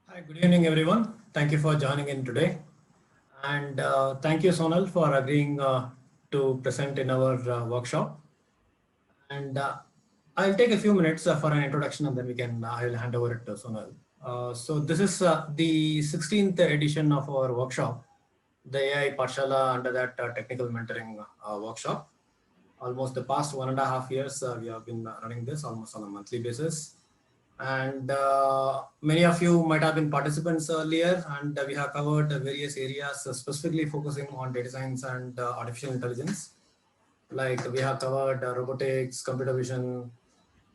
Hi, good evening, everyone. Thank you for joining in today. And thank you, Sonal, for agreeing to present in our workshop. And I'll take a few minutes for an introduction and then I'll hand over it to Sonal. So this is the 16th edition of our workshop, the AI Parshala under that technical mentoring workshop. Almost the past 1.5 years, we have been running this almost on a monthly basis. And many of you might have been participants earlier, and we have covered various areas specifically focusing on data science and artificial intelligence. Like we have covered robotics, computer vision,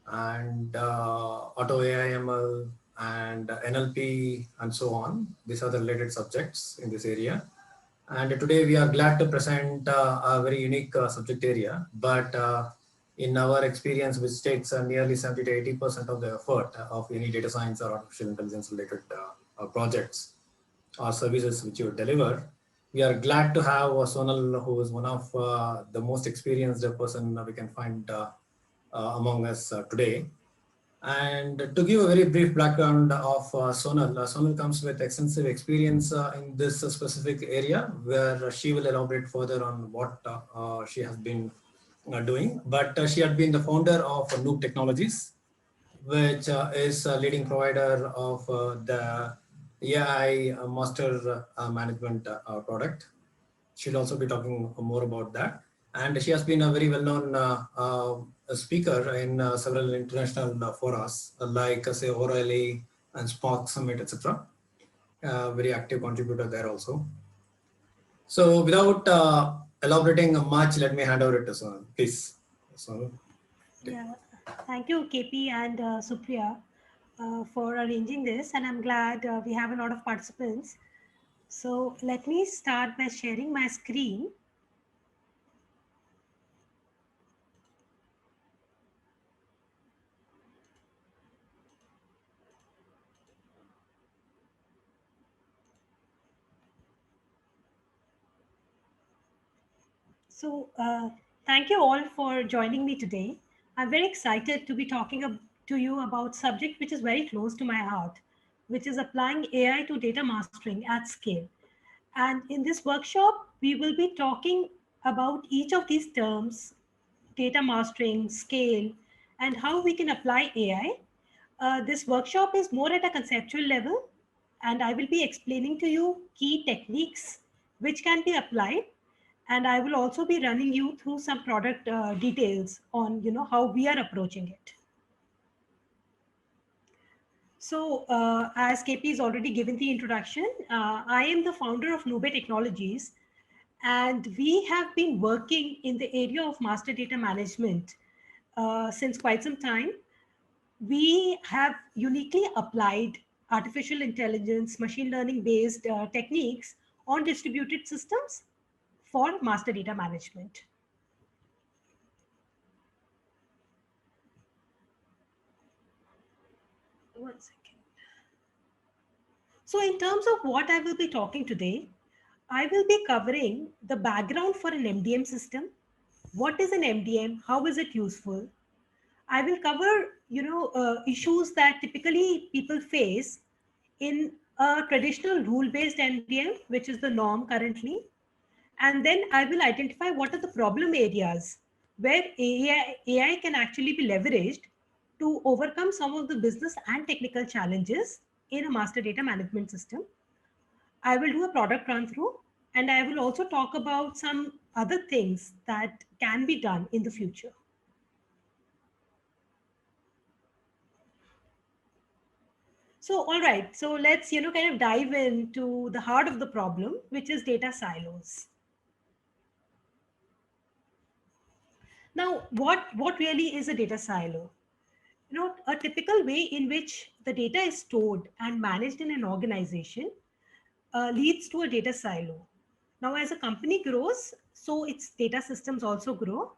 and auto AI ML and NLP and so on. These are the related subjects in this area. And today we are glad to present a very unique subject area, but in our experience, which takes nearly 70 to 80% of the effort of any data science or artificial intelligence related projects or services which you deliver, we are glad to have Sonal, who is one of the most experienced person we can find among us today. And to give a very brief background of Sonal, Sonal comes with extensive experience in this specific area where she will elaborate further on what she has been doing. But she had been the founder of Noob Technologies, which is a leading provider of the AI master management product. She'll also be talking more about that. And she has been a very well-known speaker in several international forums, like say O'Reilly and Spark Summit, etc. Very active contributor there also. So without elaborating much, let me hand over to Sonal, please. So, Yeah, thank you, KP and Supriya, for arranging this. And I'm glad we have a lot of participants. So let me start by sharing my screen. So thank you all for joining me today. I'm very excited to be talking to you about subject which is very close to my heart, which is applying AI to data mastering at scale. And in this workshop, we will be talking about each of these terms, data mastering, scale, and how we can apply AI. This workshop is more at a conceptual level, and I will be explaining to you key techniques which can be applied. And I will also be running you through some product details on how we are approaching it. So, as KP has already given the introduction, I am the founder of Nube Technologies, and we have been working in the area of master data management since quite some time. We have uniquely applied artificial intelligence, machine learning based techniques on distributed systems for master data management. One second. So, in terms of what I will be talking today, I will be covering the background for an MDM system. What is an MDM? How is it useful? I will cover, issues that typically people face in a traditional rule-based MDM, which is the norm currently. And then I will identify what are the problem areas where AI can actually be leveraged to overcome some of the business and technical challenges in a master data management system. I will do a product run through, and I will also talk about some other things that can be done in the future. So, all right. So let's, kind of dive into the heart of the problem, which is data silos. Now, what really is a data silo? A typical way in which the data is stored and managed in an organization leads to a data silo. Now, as a company grows, so its data systems also grow.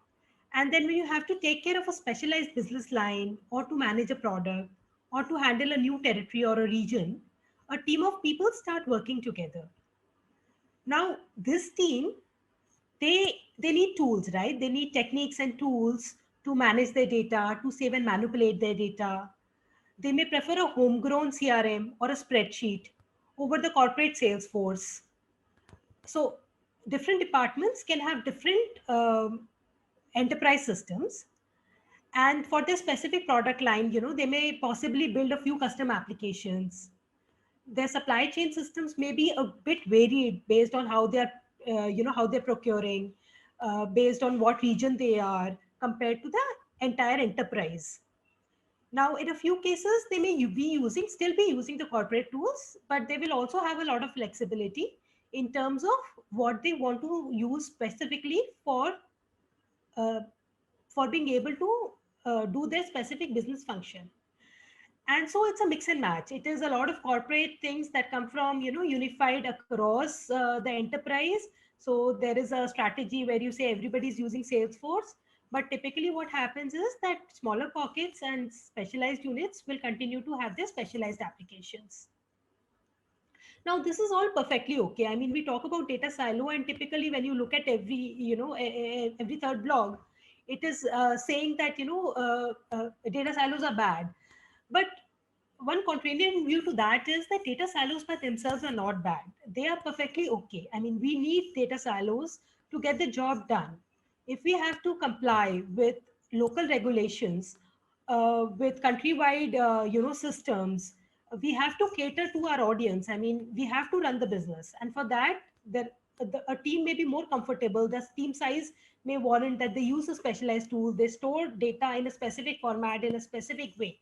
And then when you have to take care of a specialized business line or to manage a product or to handle a new territory or a region, a team of people start working together. Now, this team, they need tools, right? They need techniques and tools to manage their data, to save and manipulate their data. They may prefer a homegrown CRM or a spreadsheet over the corporate Salesforce. So different departments can have different enterprise systems, and for their specific product line, they may possibly build a few custom applications. Their supply chain systems may be a bit varied based on how they're how they're procuring, based on what region they are compared to the entire enterprise. Now, in a few cases, they may still be using the corporate tools, but they will also have a lot of flexibility in terms of what they want to use specifically uh, for being able to do their specific business function. And so it's a mix and match. It is a lot of corporate things that come from unified across the enterprise. So there is a strategy where you say everybody's using Salesforce, but typically what happens is that smaller pockets and specialized units will continue to have their specialized applications. Now this is all perfectly okay. I mean, we talk about data silo, and typically when you look at every every third blog, it is saying that data silos are bad. But one contrarian view to that is that data silos by themselves are not bad. They are perfectly okay. I mean, we need data silos to get the job done. If we have to comply with local regulations, with countrywide, systems, we have to cater to our audience. I mean, we have to run the business, and for that, a team may be more comfortable. The team size may warrant that they use a specialized tool. They store data in a specific format in a specific way.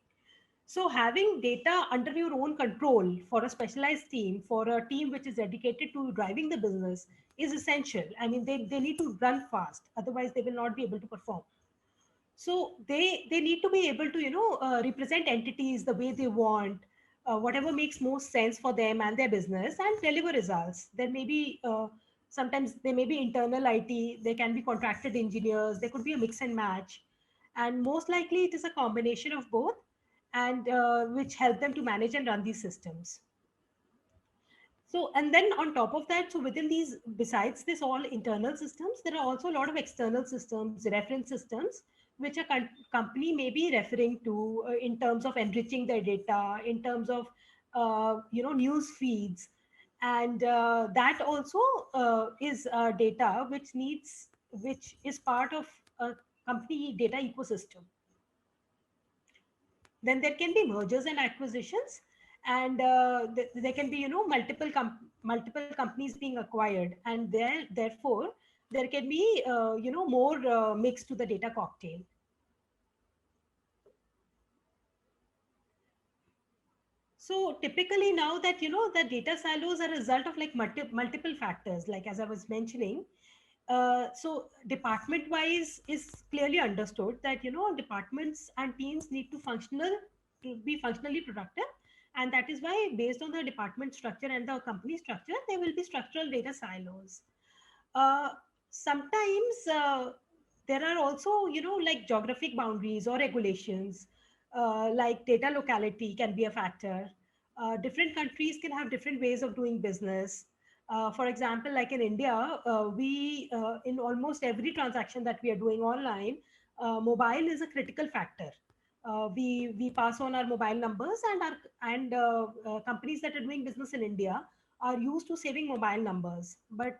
So having data under your own control for a specialized team, for a team which is dedicated to driving the business, is essential. I mean, they need to run fast, otherwise they will not be able to perform. So they need to be able to represent entities the way they want, whatever makes most sense for them and their business, and deliver results. There may be sometimes there may be internal IT, there can be contracted engineers, there could be a mix and match, and most likely it is a combination of both, and which help them to manage and run these systems. So, and then on top of that, so within these, besides this all internal systems, there are also a lot of external systems, reference systems, which a company may be referring to in terms of enriching their data, in terms of news feeds, and that also is data which is part of a company data ecosystem. Then there can be mergers and acquisitions, and there can be multiple companies being acquired, and therefore there can be more mix to the data cocktail. So typically now that the data silos are a result of like multiple factors, like as I was mentioning. So department wise is clearly understood that departments and teams need to be functionally productive, and that is why based on the department structure and the company structure, there will be structural data silos. uh, Sometimes there are also like geographic boundaries or regulations, like data locality can be a factor. Different countries can have different ways of doing business. For example, like in India, we in almost every transaction that we are doing online, mobile is a critical factor. We pass on our mobile numbers, and our and companies that are doing business in India are used to saving mobile numbers. But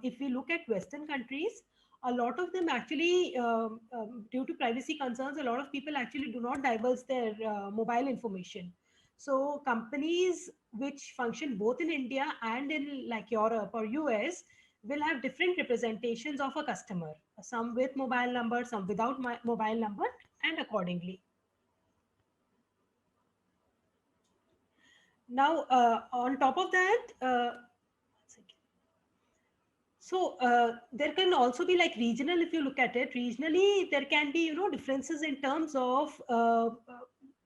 if we look at Western countries, a lot of them actually, due to privacy concerns, a lot of people actually do not divulge their mobile information. So companies which function both in India and in like Europe or US will have different representations of a customer, some with mobile number, some without mobile number, and accordingly. Now, on top of that, so there can also be like regional, if you look at it, regionally, there can be, differences in terms of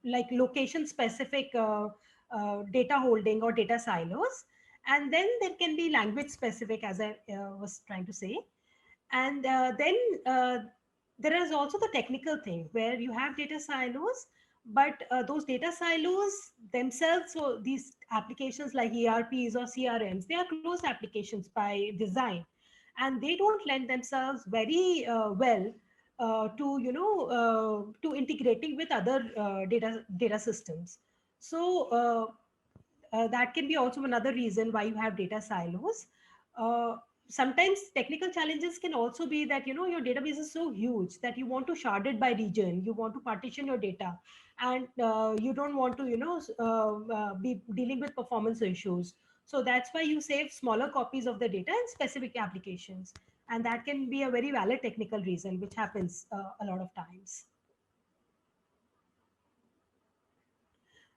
like location specific data holding or data silos. And then there can be language specific, as I was trying to say. And then there is also the technical thing where you have data silos, but those data silos themselves, so these applications like ERPs or CRMs, they are closed applications by design, and they don't lend themselves very well to to integrating with other data systems. So that can be also another reason why you have data silos. Uh, Sometimes technical challenges can also be that your database is so huge that you want to shard it by region, you want to partition your data, and you don't want to be dealing with performance issues. So that's why you save smaller copies of the data in specific applications, and that can be a very valid technical reason which happens a lot of times.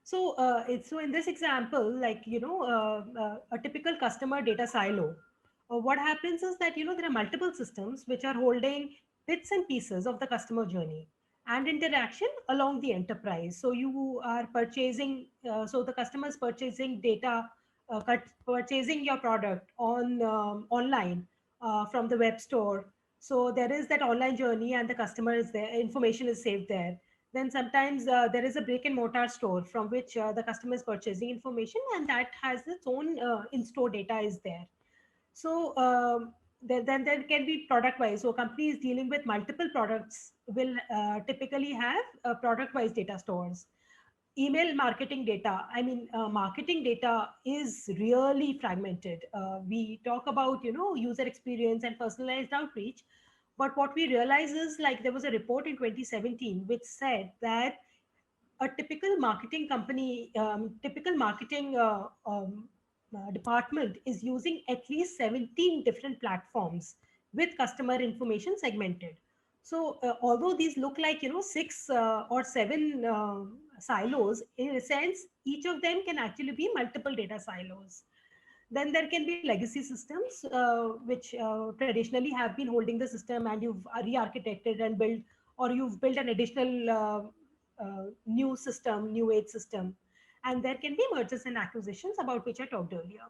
So in this example, like a typical customer data silo, what happens is that there are multiple systems which are holding bits and pieces of the customer journey and interaction along the enterprise. So you are purchasing, so the customer is purchasing data, purchasing your product on online from the web store. So there is that online journey, and the customer is there, information is saved there. Then sometimes there is a brick and mortar store from which the customer is purchasing information, and that has its own in-store data is there. So then there can be product wise. So companies dealing with multiple products will typically have product wise data stores. Email marketing data, marketing data is really fragmented. We talk about user experience and personalized outreach, but what we realize is, like, there was a report in 2017 which said that a typical marketing company, typical marketing department is using at least 17 different platforms with customer information segmented. So although these look like six or seven silos, in a sense, each of them can actually be multiple data silos. Then there can be legacy systems, which traditionally have been holding the system, and you've re-architected and built, or you've built an additional new system, new age system. And there can be mergers and acquisitions, about which I talked earlier.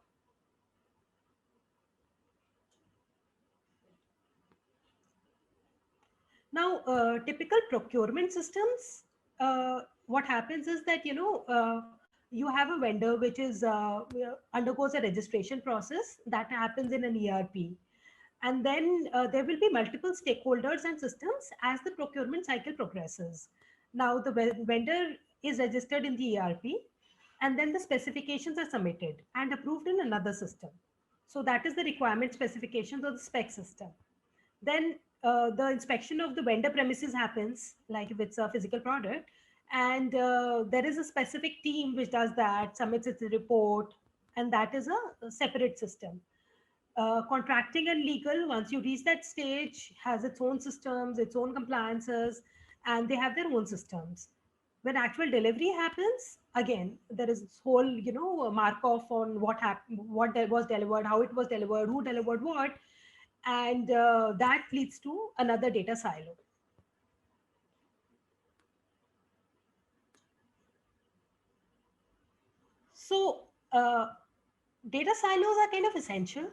Now, typical procurement systems, what happens is that you have a vendor which is undergoes a registration process that happens in an ERP, and then there will be multiple stakeholders and systems as the procurement cycle progresses. Now, the vendor is registered in the ERP, and then the specifications are submitted and approved in another system. So that is the requirement specifications of the spec system. Then the inspection of the vendor premises happens, like if it's a physical product, and there is a specific team which does that, submits its report, and that is a separate system. Contracting and legal, once you reach that stage, has its own systems, its own compliances, and they have their own systems. When actual delivery happens, again, there is this whole mark off on what happened, was delivered, how it was delivered, who delivered what, and that leads to another data silo. So data silos are kind of essential.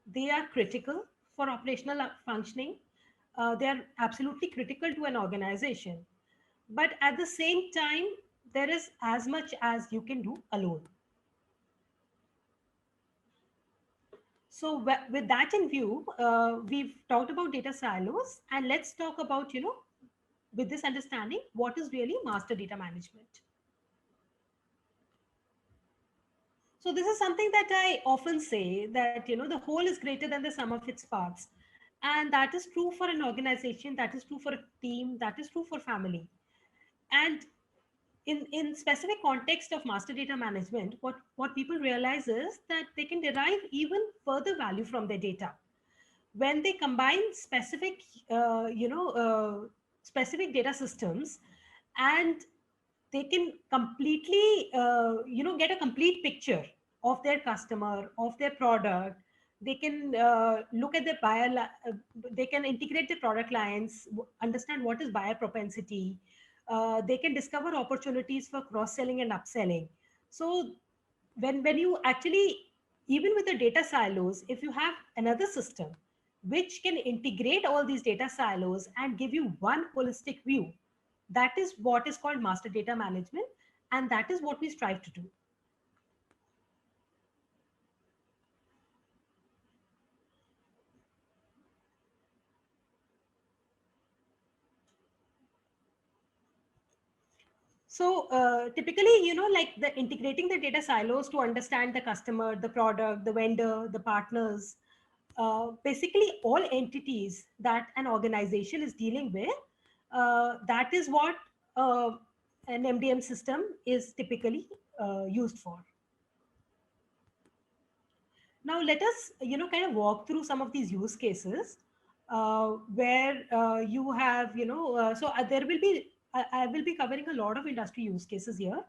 They are critical for operational functioning. They are absolutely critical to an organization. But at the same time, there is as much as you can do alone. So with that in view, we've talked about data silos, and let's talk about, with this understanding, what is really master data management. So this is something that I often say, that the whole is greater than the sum of its parts, and that is true for an organization, that is true for a team, that is true for family. And in specific context of master data management, what people realize is that they can derive even further value from their data when they combine specific specific data systems, and they can completely get a complete picture of their customer, of their product. They can look at their they can integrate the product lines, understand what is buyer propensity. They can discover opportunities for cross selling and upselling. So when you actually, even with the data silos, if you have another system which can integrate all these data silos and give you one holistic view, that is what is called master data management, and that is what we strive to do. So typically, like the integrating the data silos to understand the customer, the product, the vendor, the partners, basically all entities that an organization is dealing with, that is what an MDM system is typically used for. Now let us, kind of walk through some of these use cases where you have, there will be, I will be covering a lot of industry use cases here.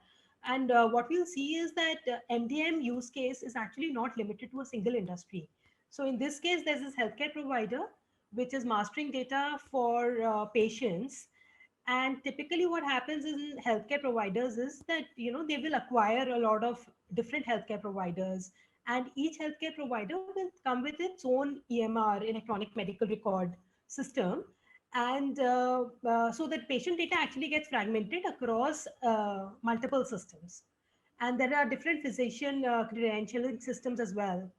And what we'll see is that MDM use case is actually not limited to a single industry. So in this case, there's this healthcare provider, which is mastering data for patients. And typically what happens in healthcare providers is that, they will acquire a lot of different healthcare providers, and each healthcare provider will come with its own EMR, electronic medical record system. And so that patient data actually gets fragmented across multiple systems. And there are different physician credentialing systems as well.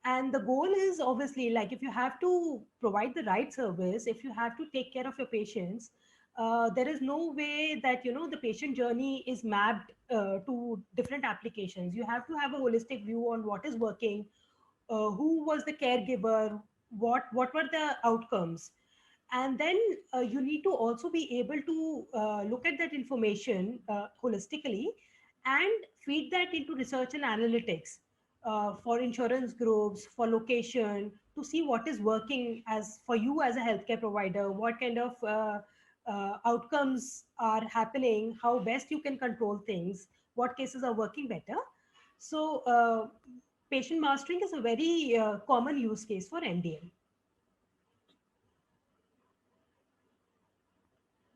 And the goal is obviously, like, if you have to provide the right service, if you have to take care of your patients, there is no way that the patient journey is mapped to different applications. You have to have a holistic view on what is working, who was the caregiver, what were the outcomes. And then you need to also be able to look at that information holistically and feed that into research and analytics for insurance groups, for location, to see what is working as for you as a healthcare provider, what kind of outcomes are happening, how best you can control things, what cases are working better. So patient mastering is a very common use case for MDM.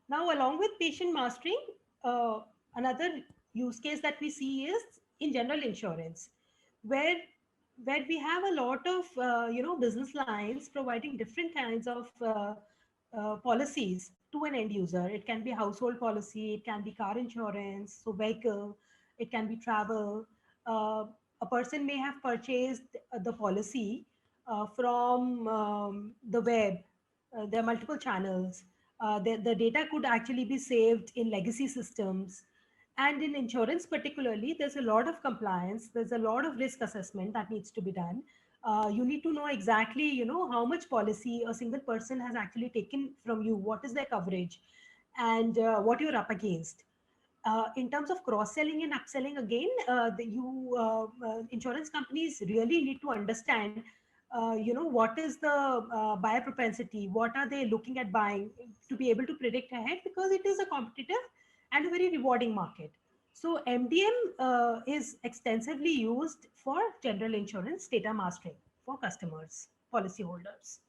Now, along with patient mastering, another use case that we see is in general insurance, where we have a lot of business lines providing different kinds of policies to an end user. It can be household policy, it can be car insurance, so vehicle, it can be travel. A person may have purchased the policy from the web. There are multiple channels. The data could actually be saved in legacy systems. And in insurance particularly, there's a lot of compliance, there's a lot of risk assessment that needs to be done. You need to know exactly, how much policy a single person has actually taken from you, what is their coverage, and what you're up against. In terms of cross-selling and upselling, again, insurance companies really need to understand, what is the buyer propensity, what are they looking at buying, to be able to predict ahead, because it is a competitive and a very rewarding market. So MDM is extensively used for general insurance data mastering for customers, policyholders.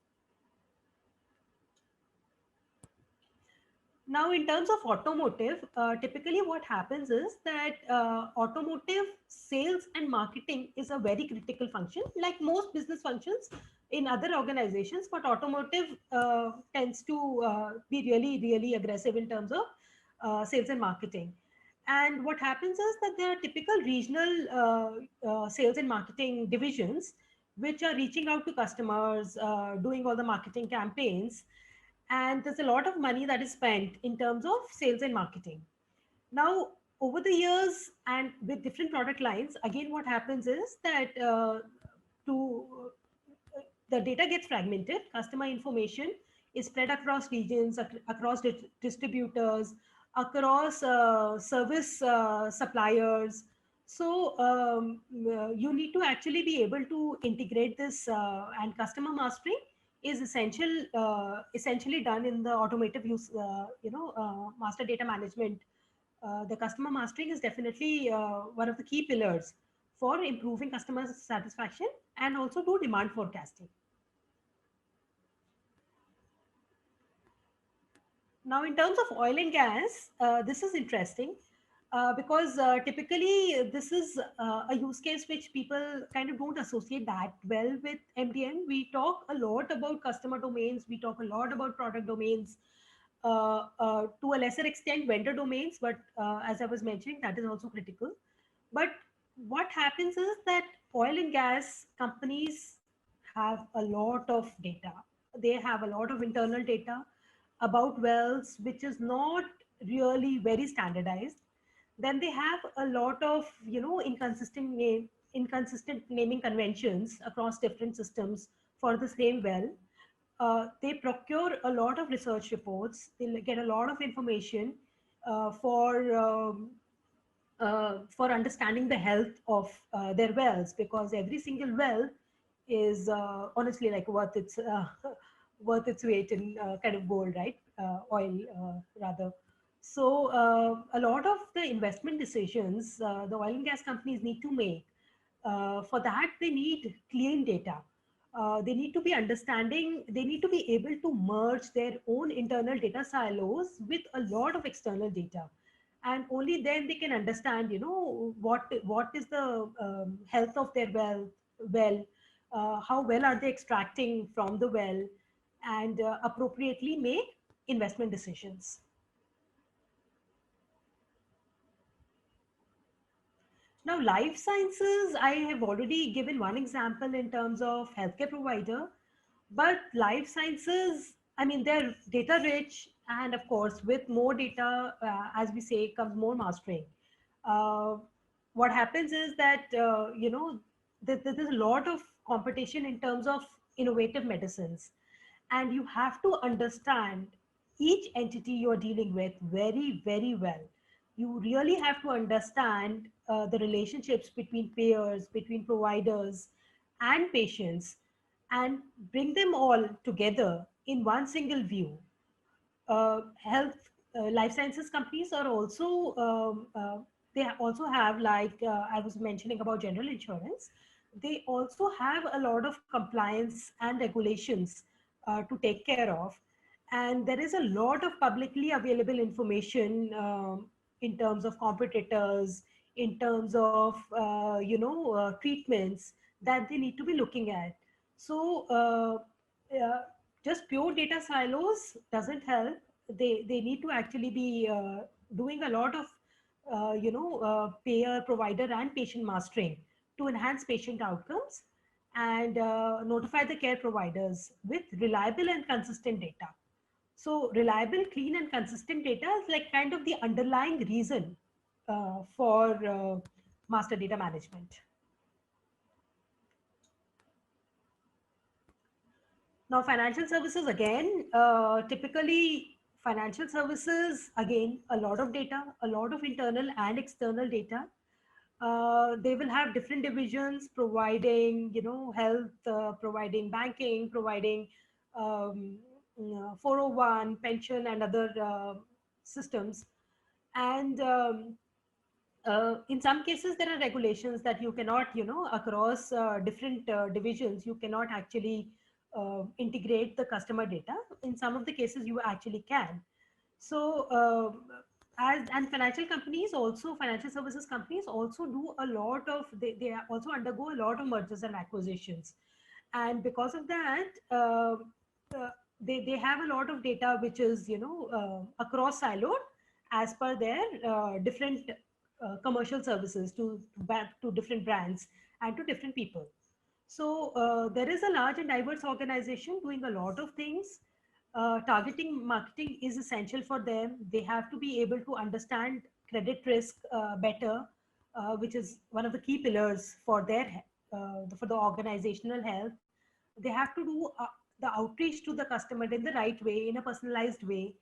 Now, in terms of automotive, typically what happens is that automotive sales and marketing is a very critical function, like most business functions in other organizations, but automotive tends to be really, really aggressive in terms of sales and marketing. And what happens is that there are typical regional sales and marketing divisions, which are reaching out to customers, doing all the marketing campaigns, and there's a lot of money that is spent in terms of sales and marketing. Now, over the years and with different product lines, again, what happens is that to the data gets fragmented, customer information is spread across regions, across distributors, across service suppliers. So you need to actually be able to integrate this, and customer mastering is essentially done in the automotive use, master data management. The customer mastering is definitely one of the key pillars for improving customer satisfaction and also do demand forecasting. Now, in terms of oil and gas, this is interesting because typically this is a use case which people kind of don't associate that well with MDM. We talk a lot about customer domains, we talk a lot about product domains, to a lesser extent vendor domains, but as I was mentioning, that is also critical. But what happens is that oil and gas companies have a lot of data. They have a lot of internal data about wells, which is not really very standardized. Then they have a lot of, inconsistent naming conventions across different systems for the same well. They procure a lot of research reports. They get a lot of information uh, for um, for understanding the health of their wells, because every single well is honestly like worth its worth its weight in kind of gold, right? Oil, rather. So a lot of the investment decisions the oil and gas companies need to make, for that they need clean data. They need to be understanding, they need to be able to merge their own internal data silos with a lot of external data, and only then they can understand, what is the health of their well, how well are they extracting from the well, and appropriately make investment decisions. Now, life sciences, I have already given one example in terms of healthcare provider, but life sciences, I mean, they're data rich, and of course, with more data, as we say, comes more mastering. Uh, what happens is that, there's a lot of competition in terms of innovative medicines, and you have to understand each entity you're dealing with very, very well. You really have to understand the relationships between payers, between providers and patients, and bring them all together in one single view. Health life sciences companies are also they also have, like I was mentioning about general insurance, they also have a lot of compliance and regulations to take care of, and there is a lot of publicly available information in terms of competitors, in terms of treatments that they need to be looking at. So just pure data silos doesn't help. They need to actually be doing a lot of payer, provider and patient mastering to enhance patient outcomes, and notify the care providers with reliable and consistent data. So reliable, clean and consistent data is like kind of the underlying reason for master data management. Now, financial services again, typically financial services, again, a lot of data, a lot of internal and external data. They will have different divisions providing, health, providing banking, providing 401, pension and other systems. And in some cases, there are regulations that you cannot, across different divisions, you cannot actually integrate the customer data. In some of the cases, you actually can. So, as and financial companies also, financial services companies also do a lot of, they also undergo a lot of mergers and acquisitions. And because of that, they have a lot of data which is, across siloed as per their different commercial services back to different brands and to different people. So there is a large and diverse organization doing a lot of things. Targeting marketing is essential for them. They have to be able to understand credit risk better, which is one of the key pillars for for the organizational health. They have to do the outreach to the customer in the right way, in a personalized way,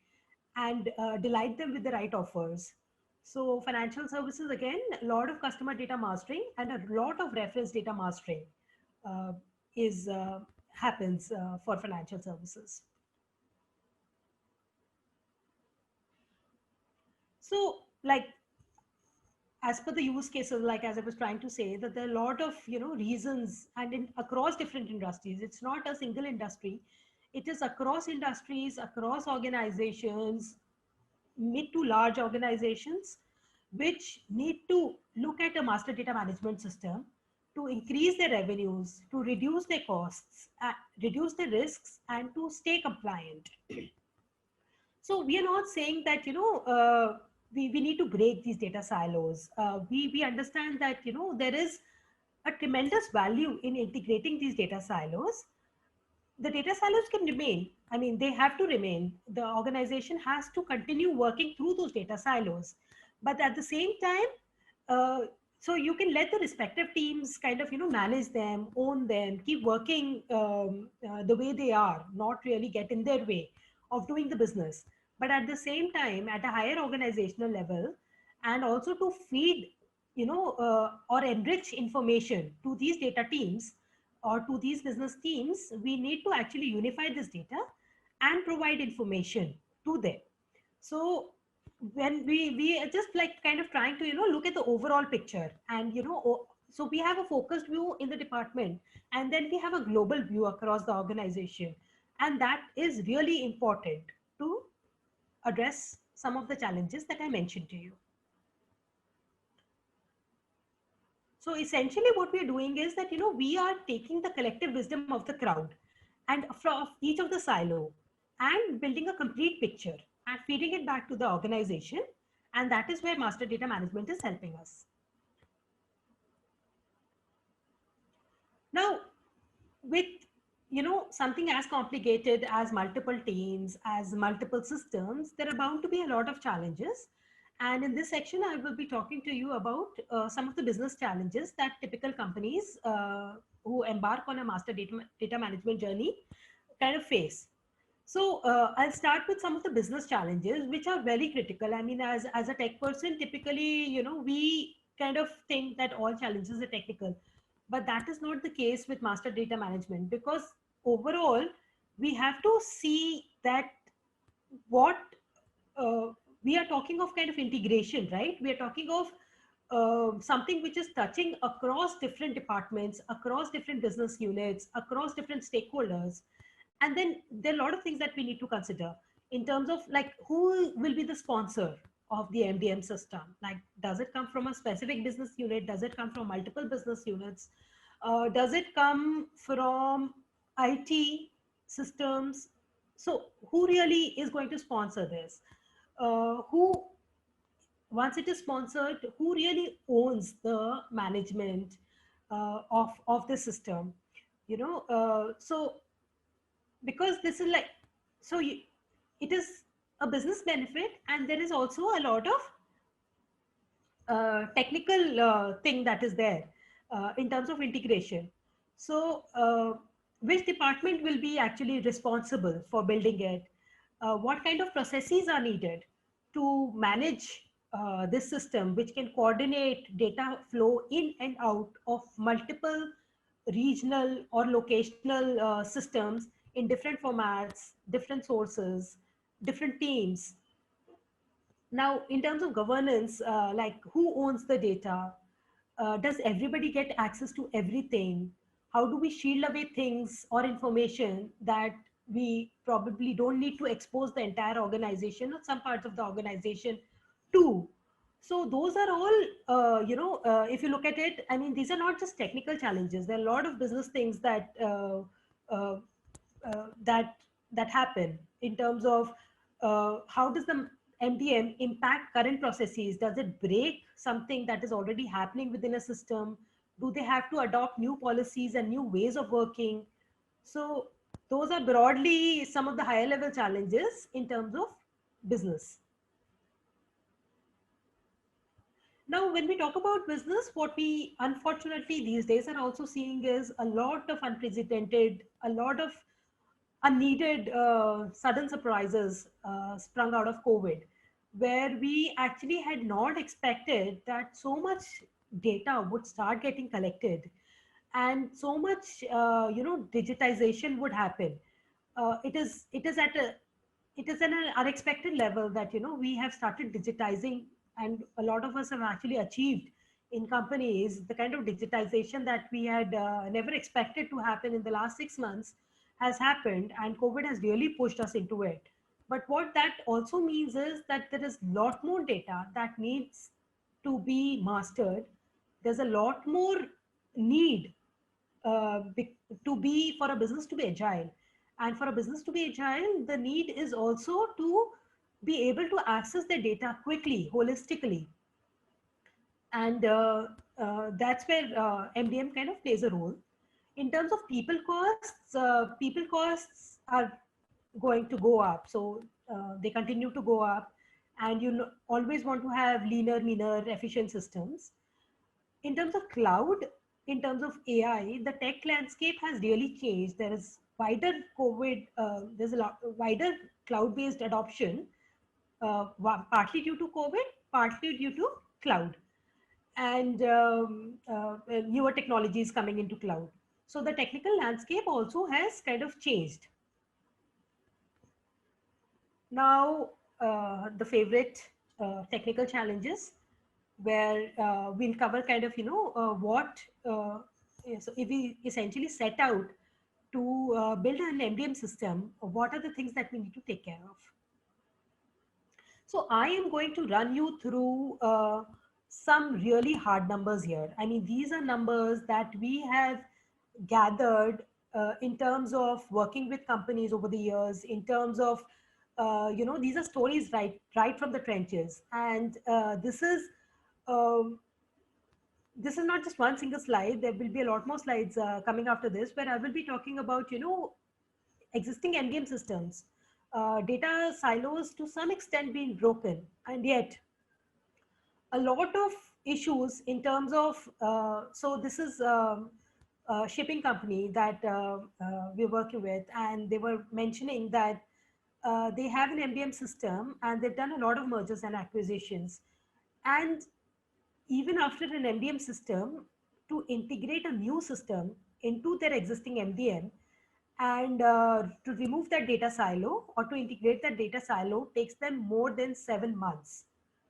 and delight them with the right offers. So financial services, again, a lot of customer data mastering and a lot of reference data mastering uh, is happens for financial services. So, like, as per the use cases, like as I was trying to say, that there are a lot of reasons, and across different industries. It's not a single industry; it is across industries, across organizations, mid to large organizations, which need to look at a master data management system to increase their revenues, to reduce their costs, reduce their risks, and to stay compliant. So we are not saying that we need to break these data silos. We understand that there is a tremendous value in integrating these data silos. The data silos can remain. I mean, they have to remain. The organization has to continue working through those data silos. But at the same time, so you can let the respective teams kind of manage them, own them, keep working the way they are, not really get in their way of doing the business. But at the same time, at a higher organizational level, and also to feed or enrich information to these data teams or to these business teams, we need to actually unify this data and provide information to them. So when we are just like kind of trying to look at the overall picture, and so we have a focused view in the department, and then we have a global view across the organization, and that is really important to address some of the challenges that I mentioned to you. So essentially what we're doing is that we are taking the collective wisdom of the crowd and from each of the silo and building a complete picture and feeding it back to the organization, and that is where master data management is helping us. Now, with something as complicated as multiple teams, as multiple systems, there are bound to be a lot of challenges. And in this section, I will be talking to you about some of the business challenges that typical companies who embark on a master data management journey kind of face. So I'll start with some of the business challenges, which are very critical. I mean, as a tech person, typically, we kind of think that all challenges are technical, but that is not the case with master data management, because overall, we have to see that what we are talking of kind of integration, right? We are talking of something which is touching across different departments, across different business units, across different stakeholders. And then there are a lot of things that we need to consider in terms of like who will be the sponsor of the MDM system. Like, does it come from a specific business unit? Does it come from multiple business units? Does it come from IT systems? So who really is going to sponsor this? Who, once it is sponsored, who really owns the management of the system? So because this is like, so it is a business benefit, and there is also a lot of technical thing that is there in terms of integration. So which department will be actually responsible for building it? What kind of processes are needed to manage this system, which can coordinate data flow in and out of multiple regional or locational systems in different formats, different sources, different teams. Now, in terms of governance, like who owns the data? Does everybody get access to everything? How do we shield away things or information that we probably don't need to expose the entire organization or some parts of the organization to? So those are all, if you look at it, I mean, these are not just technical challenges. There are a lot of business things that uh, that happen in terms of how does the MDM impact current processes? Does it break something that is already happening within a system? Do they have to adopt new policies and new ways of working? So those are broadly some of the higher level challenges in terms of business. Now, when we talk about business, what we unfortunately these days are also seeing is a lot of unprecedented, a lot of unneeded sudden surprises sprung out of COVID, where we actually had not expected that so much data would start getting collected and so much digitization would happen. It is at a it is at an unexpected level that we have started digitizing, and a lot of us have actually achieved in companies the kind of digitization that we had never expected to happen in the last 6 months has happened, and COVID has really pushed us into it. But what that also means is that there is a lot more data that needs to be mastered. There's a lot more need to be for a business to be agile, and for a business to be agile, the need is also to be able to access their data quickly, holistically, and that's where MDM kind of plays a role. In terms of people costs are going to go up, so they continue to go up, and always want to have leaner, meaner, efficient systems. In terms of cloud, in terms of AI, the tech landscape has really changed. There is wider there's a lot wider cloud-based adoption, partly due to COVID, partly due to cloud and newer technologies coming into cloud. So the technical landscape also has kind of changed. Now, the favorite technical challenges, where we'll cover kind of, so if we essentially set out to build an MDM system, what are the things that we need to take care of? So I am going to run you through some really hard numbers here. I mean, these are numbers that we have gathered in terms of working with companies over the years, in terms of, these are stories right from the trenches. And um, this is not just one single slide. There will be a lot more slides coming after this, where I will be talking about, existing MDM systems, data silos to some extent being broken, and yet a lot of issues in terms of, so this is a shipping company that we're working with, and they were mentioning that they have an MDM system and they've done a lot of mergers and acquisitions. And even after an MDM system, to integrate a new system into their existing MDM and to remove that data silo or to integrate that data silo takes them more than 7 months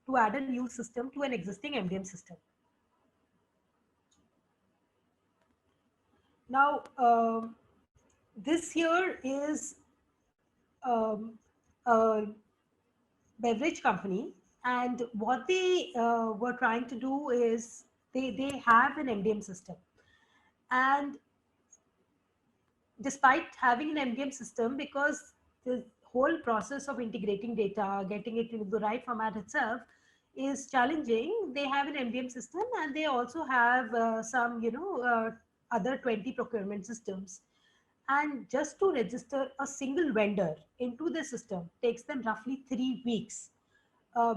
to add a new system to an existing MDM system. Now, this here is a beverage company, and what they were trying to do is they have an MDM system, and despite having an MDM system, because the whole process of integrating data, getting it into the right format itself is challenging, they have an MDM system, and they also have some, other 20 procurement systems. And just to register a single vendor into the system takes them roughly 3 weeks.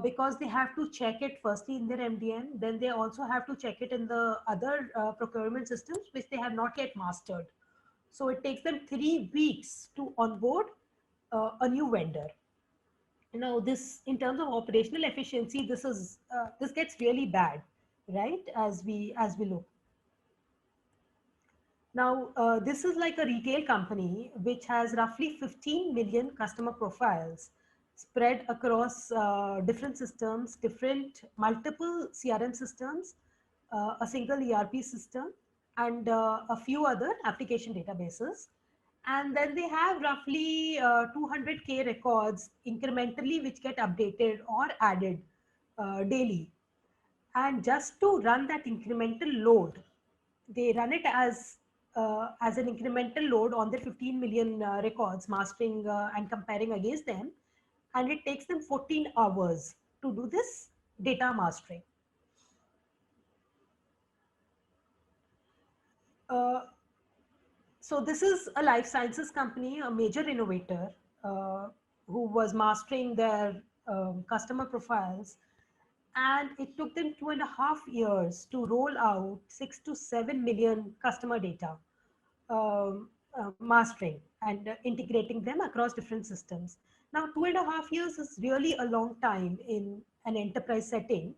Because they have to check it firstly in their MDM, then they also have to check it in the other procurement systems which they have not yet mastered. So it takes them 3 weeks to onboard a new vendor. Now, this in terms of operational efficiency, this gets really bad, right? As we look. Now, this is like a retail company which has roughly 15 million customer profiles spread across different systems, different multiple CRM systems, a single ERP system, and a few other application databases. And then they have roughly 200K records incrementally, which get updated or added daily. And just to run that incremental load, they run it as an incremental load on their 15 million records, mastering and comparing against them, and it takes them 14 hours to do this data mastering. Uh, so this is a life sciences company, a major innovator, uh, who was mastering their customer profiles, and it took them 2.5 years to roll out 6 to 7 million customer data mastering and integrating them across different systems. Now, 2.5 years is really a long time in an enterprise setting.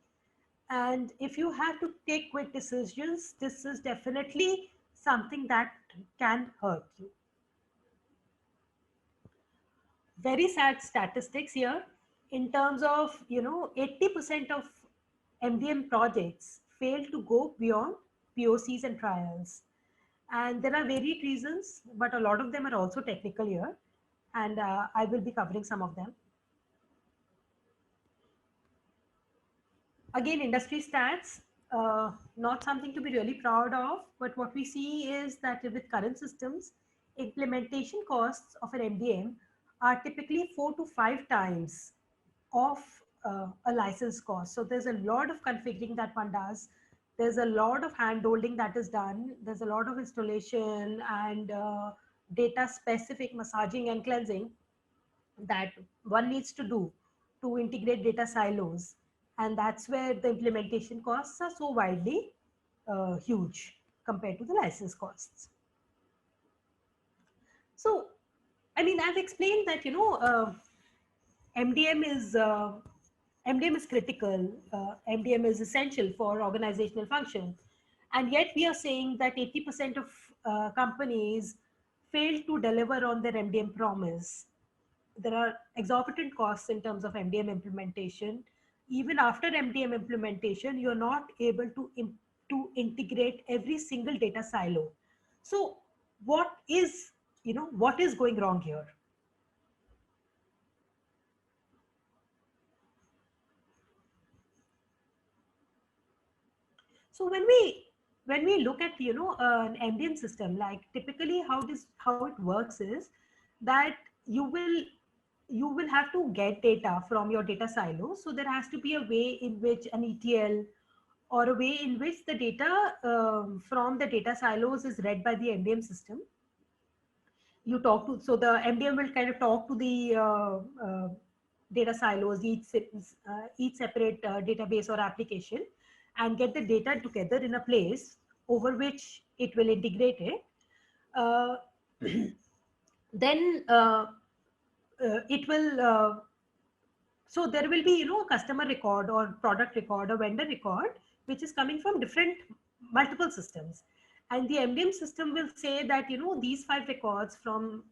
And if you have to take quick decisions, this is definitely something that can hurt you. Very sad statistics here in terms of, 80% of MDM projects fail to go beyond POCs and trials. And there are varied reasons, but a lot of them are also technical here. And I will be covering some of them. Again, industry stats, not something to be really proud of, but what we see is that with current systems, implementation costs of an MDM are typically 4 to 5 times of a license cost. So there's a lot of configuring that one does. There's a lot of hand holding that is done. There's a lot of installation and data specific massaging and cleansing that one needs to do to integrate data silos. And that's where the implementation costs are so widely huge compared to the license costs. So, I mean, I've explained that, MDM is MDM is critical. MDM is essential for organizational function, and yet we are saying that 80% of companies fail to deliver on their MDM promise. There are exorbitant costs in terms of MDM implementation. Even after MDM implementation, you're not able to integrate every single data silo. So, what is going wrong here? So when we look at an MDM system, like typically how it works is that you will have to get data from your data silo. So there has to be a way in which an ETL or a way in which the data from the data silos is read by the MDM system. You talk to, so the MDM will kind of talk to the data silos, each separate database or application, and get the data together in a place over which it will integrate it. Uh, then it will, so there will be, a customer record or product record or vendor record, which is coming from different multiple systems. And the MDM system will say that, these 5 records from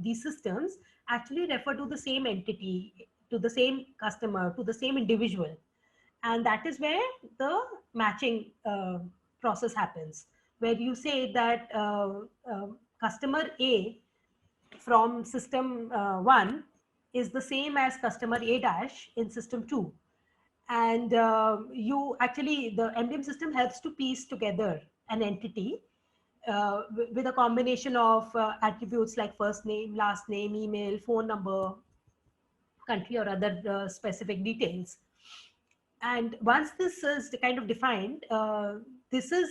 these systems actually refer to the same entity, to the same customer, to the same individual. And that is where the matching process happens, where you say that customer A from system 1 is the same as customer A dash in system 2. And you actually, the MDM system helps to piece together an entity with a combination of attributes like first name, last name, email, phone number, country, or other specific details. And once this is kind of defined, this is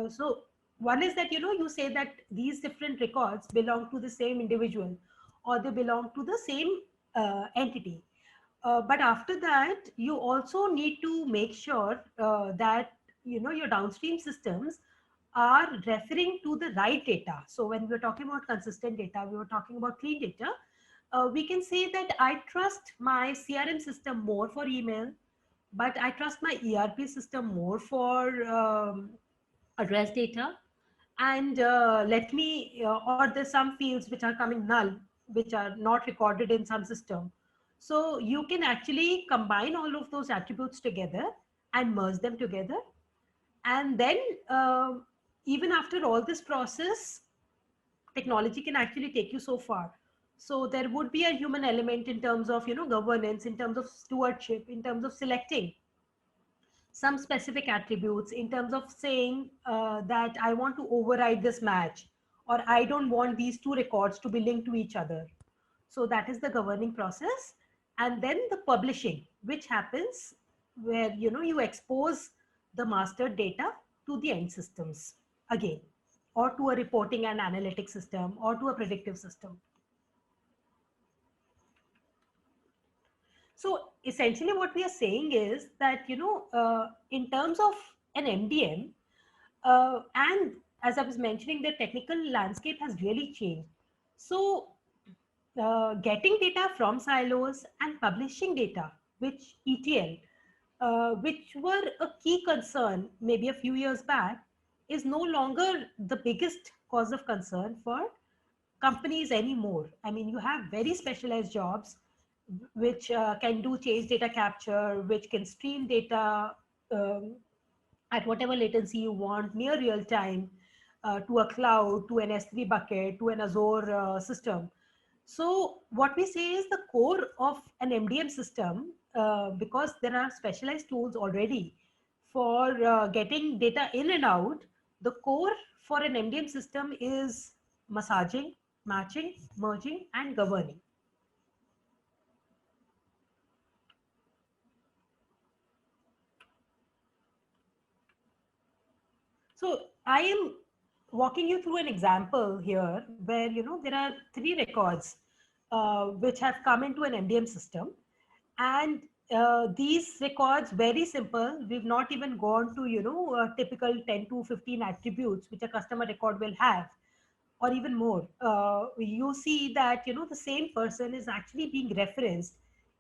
so one is that you say that these different records belong to the same individual or they belong to the same entity. But after that, you also need to make sure that your downstream systems are referring to the right data. So when we're talking about consistent data, we were talking about clean data. We can say that I trust my CRM system more for email, but I trust my ERP system more for address data. And let me, or there's some fields which are coming null, which are not recorded in some system. So you can actually combine all of those attributes together and merge them together. And then even after all this process, technology can actually take you so far. So there would be a human element in terms of, governance, in terms of stewardship, in terms of selecting some specific attributes, in terms of saying that I want to override this match, or I don't want these 2 records to be linked to each other. So that is the governing process. And then the publishing, which happens where, you expose the master data to the end systems again, or to a reporting and analytics system, or to a predictive system. So essentially what we are saying is that, in terms of an MDM, and as I was mentioning, the technical landscape has really changed. So getting data from silos and publishing data, which ETL, which were a key concern maybe a few years back, is no longer the biggest cause of concern for companies anymore. I mean, you have very specialized jobs which can do change data capture, which can stream data at whatever latency you want, near real time, to a cloud, to an S3 bucket, to an Azure system. So what we say is the core of an MDM system, because there are specialized tools already for getting data in and out, the core for an MDM system is massaging, matching, merging, and governing. So I am walking you through an example here where, there are 3 records which have come into an MDM system. And these records, very simple. We've not even gone to, typical 10 to 15 attributes which a customer record will have, or even more. You see that, the same person is actually being referenced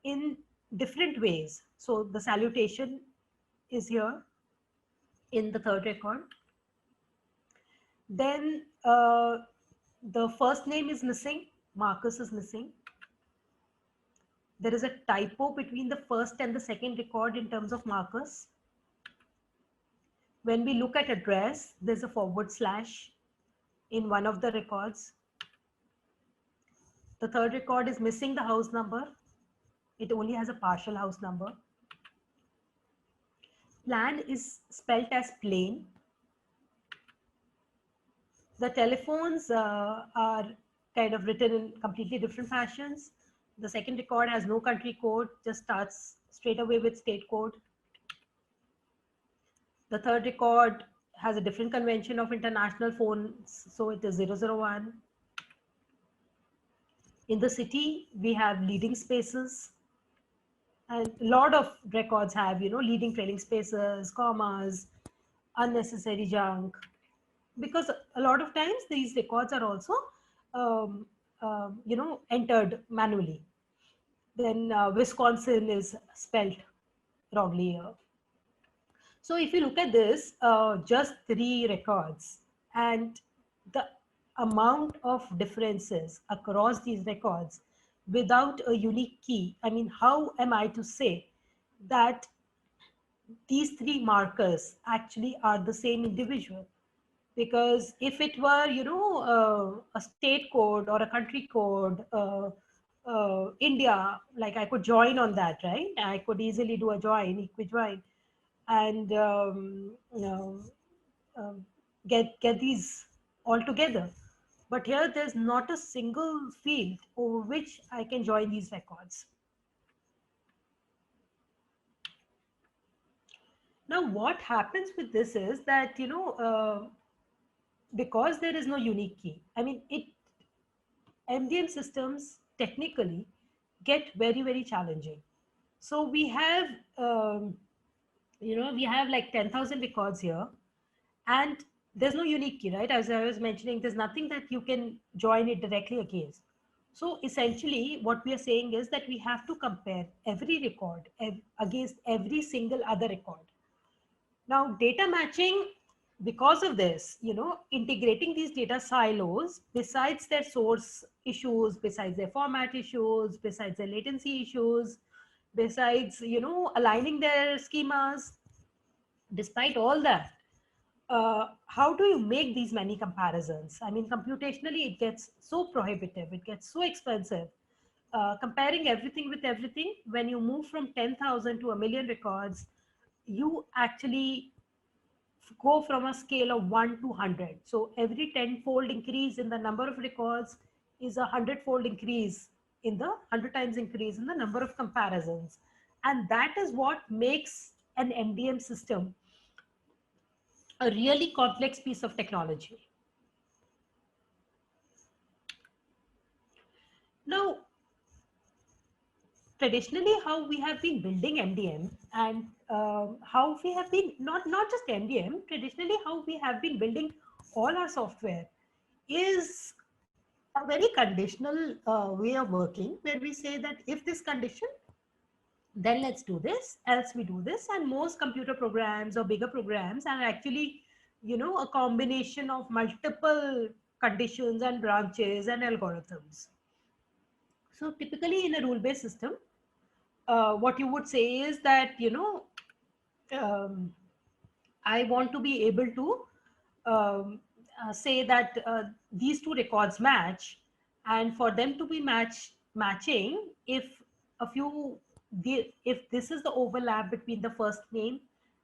in different ways. So the salutation is here in the third record. Then the first name is missing, Marcus is missing. There is a typo between the first and the second record in terms of Marcus. When we look at address, there's a / in one of the records. The third record is missing the house number. It only has a partial house number. Plan is spelt as plain. The telephones are kind of written in completely different fashions. The second record has no country code, just starts straight away with state code. The third record has a different convention of international phones, so it is 001. In the city, we have leading spaces. And a lot of records have, leading trailing spaces, commas, unnecessary junk. Because a lot of times these records are also, entered manually. Then Wisconsin is spelled wrongly here. So if you look at this, just 3 records, and the amount of differences across these records without a unique key, I mean, how am I to say that these 3 markers actually are the same individual? Because if it were, a state code or a country code, India, like I could join on that, right? I could easily do a join, equi-join, and get these all together. But here there's not a single field over which I can join these records. Now what happens with this is that, because there is no unique key, I mean, MDM systems technically get very, very challenging. So we have, we have like 10,000 records here, and there's no unique key, right? As I was mentioning, there's nothing that you can join it directly against. So essentially what we are saying is that we have to compare every record against every single other record. Now data matching, because of this, integrating these data silos, besides their source issues, besides their format issues, besides their latency issues, besides, aligning their schemas, despite all that, how do you make these many comparisons? I mean, computationally, it gets so prohibitive, it gets so expensive. Comparing everything with everything, when you move from 10,000 to a million records, you actually go from a scale of 1 to 100. So every 10-fold increase in the number of records is a 100-fold increase in the 100 times increase in the number of comparisons. And that is what makes an MDM system a really complex piece of technology. Now, traditionally, how we have been building MDM and how we have been, not just MDM, traditionally how we have been building all our software is a very conditional way of working, where we say that if this condition, then let's do this, else we do this. And most computer programs or bigger programs are actually, a combination of multiple conditions and branches and algorithms. So typically in a rule-based system, what you would say is that, I want to be able to say that these 2 records match, and for them to be matching, if this is the overlap between the first name,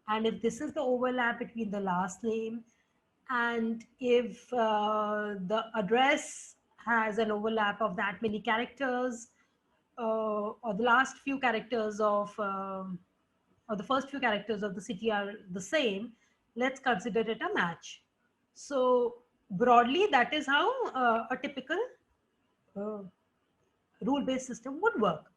and if this is the overlap between the last name, and if the address has an overlap of that many characters, or the last few characters of or the first few characters of the city are the same, let's consider it a match. So broadly, that is how a typical rule-based system would work.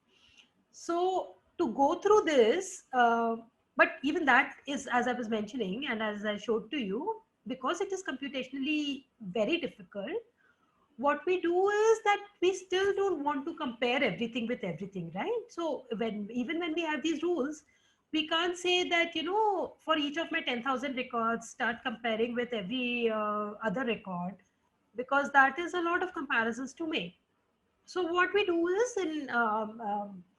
So to go through this, but even that is, as I was mentioning, and as I showed to you, because it is computationally very difficult, what we do is that we still don't want to compare everything with everything, right? So even when we have these rules, we can't say that, for each of my 10,000 records, start comparing with every other record, because that is a lot of comparisons to make. So what we do is in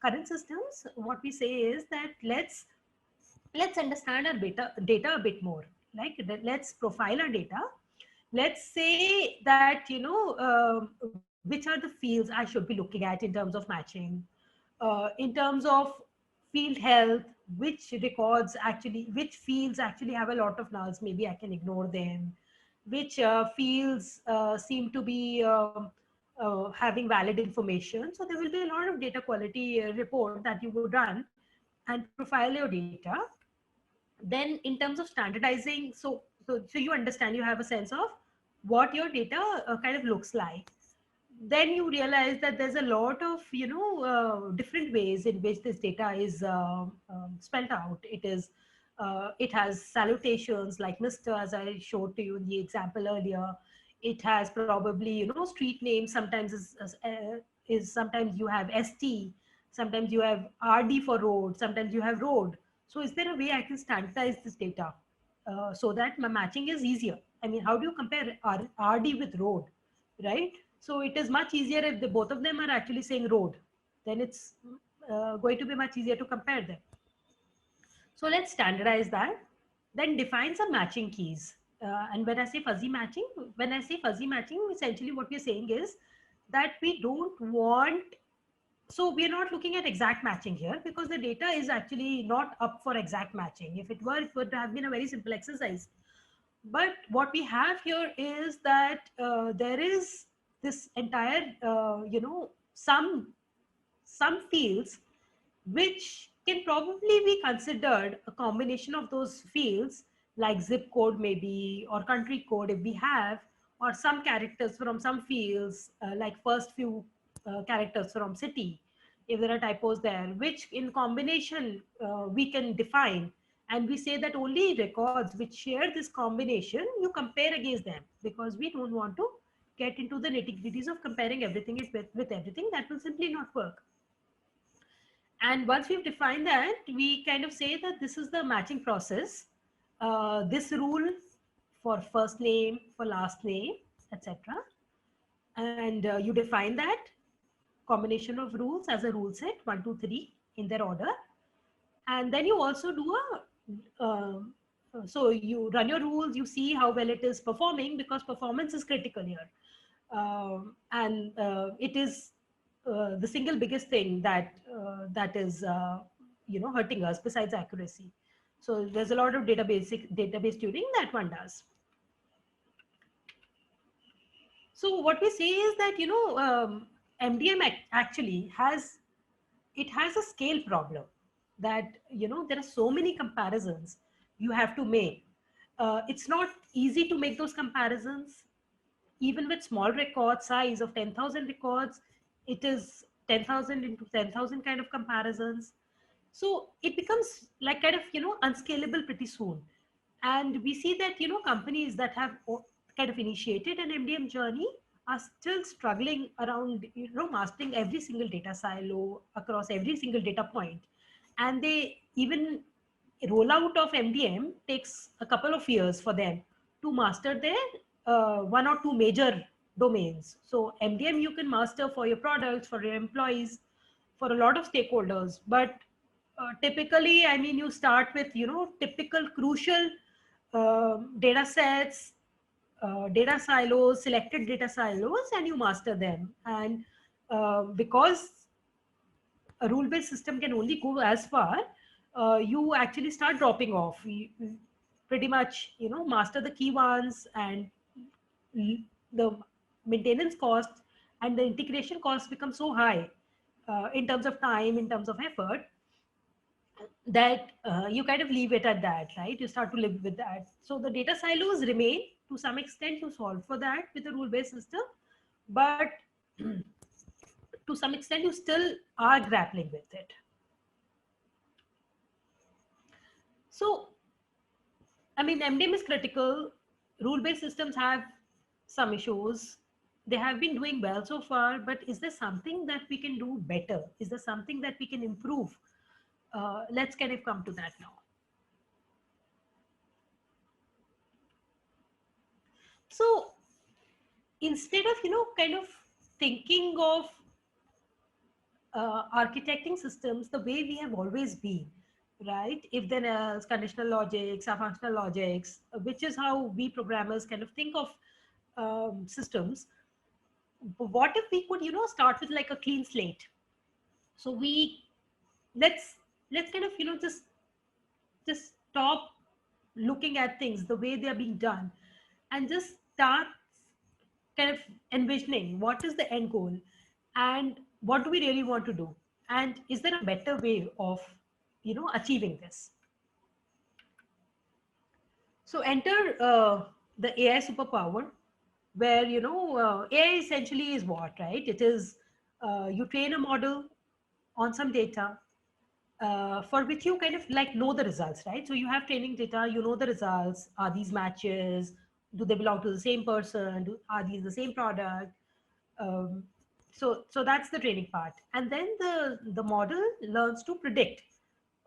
current systems, what we say is that let's understand our data a bit more. Like, let's profile our data. Let's say that, which are the fields I should be looking at in terms of matching, in terms of field health, which fields actually have a lot of nulls, maybe I can ignore them, which fields seem to be having valid information. So there will be a lot of data quality report that you would run and profile your data. Then in terms of standardizing, so you understand, you have a sense of what your data kind of looks like. Then you realize that there's a lot of different ways in which this data is spelled out. It has salutations like Mr., as I showed to you in the example earlier. It has probably street names. Sometimes is sometimes you have ST, sometimes you have RD for road, sometimes you have road. So is there a way I can standardize this data so that my matching is easier? I mean, how do you compare RD with road, right? So it is much easier if both of them are actually saying road. Then it's going to be much easier to compare them. So let's standardize that. Then define some matching keys. And when I say fuzzy matching, essentially what we're saying is that we don't want, so we're not looking at exact matching here, because the data is actually not up for exact matching. If it were, it would have been a very simple exercise. But what we have here is that there is this entire, some fields which can probably be considered a combination of those fields, like zip code maybe, or country code if we have, or some characters from some fields, like first few characters from city, if there are typos there, which in combination we can define. And we say that only records which share this combination, you compare against them, because we don't want to get into the nitty-gritties of comparing everything with everything. That will simply not work. And once we've defined that, we kind of say that this is the matching process. This rule for first name, for last name, etc. And you define that combination of rules as a rule set, 1, 2, 3 in their order. And then you also do so you run your rules, you see how well it is performing, because performance is critical here. And it is the single biggest thing that is hurting us besides accuracy. So there's a lot of database tuning that one does. So what we say is that MDM actually has a scale problem, that there are so many comparisons you have to make. It's not easy to make those comparisons. Even with small record size of 10,000 records, it is 10,000 into 10,000 kind of comparisons. So it becomes like kind of, unscalable pretty soon. And we see that, companies that have kind of initiated an MDM journey are still struggling around, mastering every single data silo across every single data point. And they even rollout of MDM takes a couple of years for them to master their one or two major domains. So MDM you can master for your products, for your employees, for a lot of stakeholders. But typically, I mean, you start with, typical crucial data sets, data silos, selected data silos, and you master them. And because a rule-based system can only go as far, you actually start dropping off. You pretty much, master the key ones, and the maintenance cost and the integration costs become so high in terms of time, in terms of effort, that you kind of leave it at that, right? You start to live with that. So the data silos remain to some extent. You solve for that with a rule-based system, but to some extent you still are grappling with it. So, I mean, MDM is critical. Rule-based systems have some issues. They have been doing well so far, but is there something that we can do better? Is there something that we can improve? Let's kind of come to that now. So instead of, kind of thinking of architecting systems the way we have always been, right? If then conditional logics or functional logics, which is how we programmers kind of think of systems. What if we could, start with like a clean slate? So let's let's kind of, just stop looking at things the way they are being done and just start kind of envisioning what is the end goal and what do we really want to do, and is there a better way of achieving this. So enter the AI superpower, where AI essentially is what, right? It is you train a model on some data for which you kind of like know the results, right? So you have training data, you know the results. Are these matches? Do they belong to the same person? Are these the same product? Um, so that's the training part, and then the model learns to predict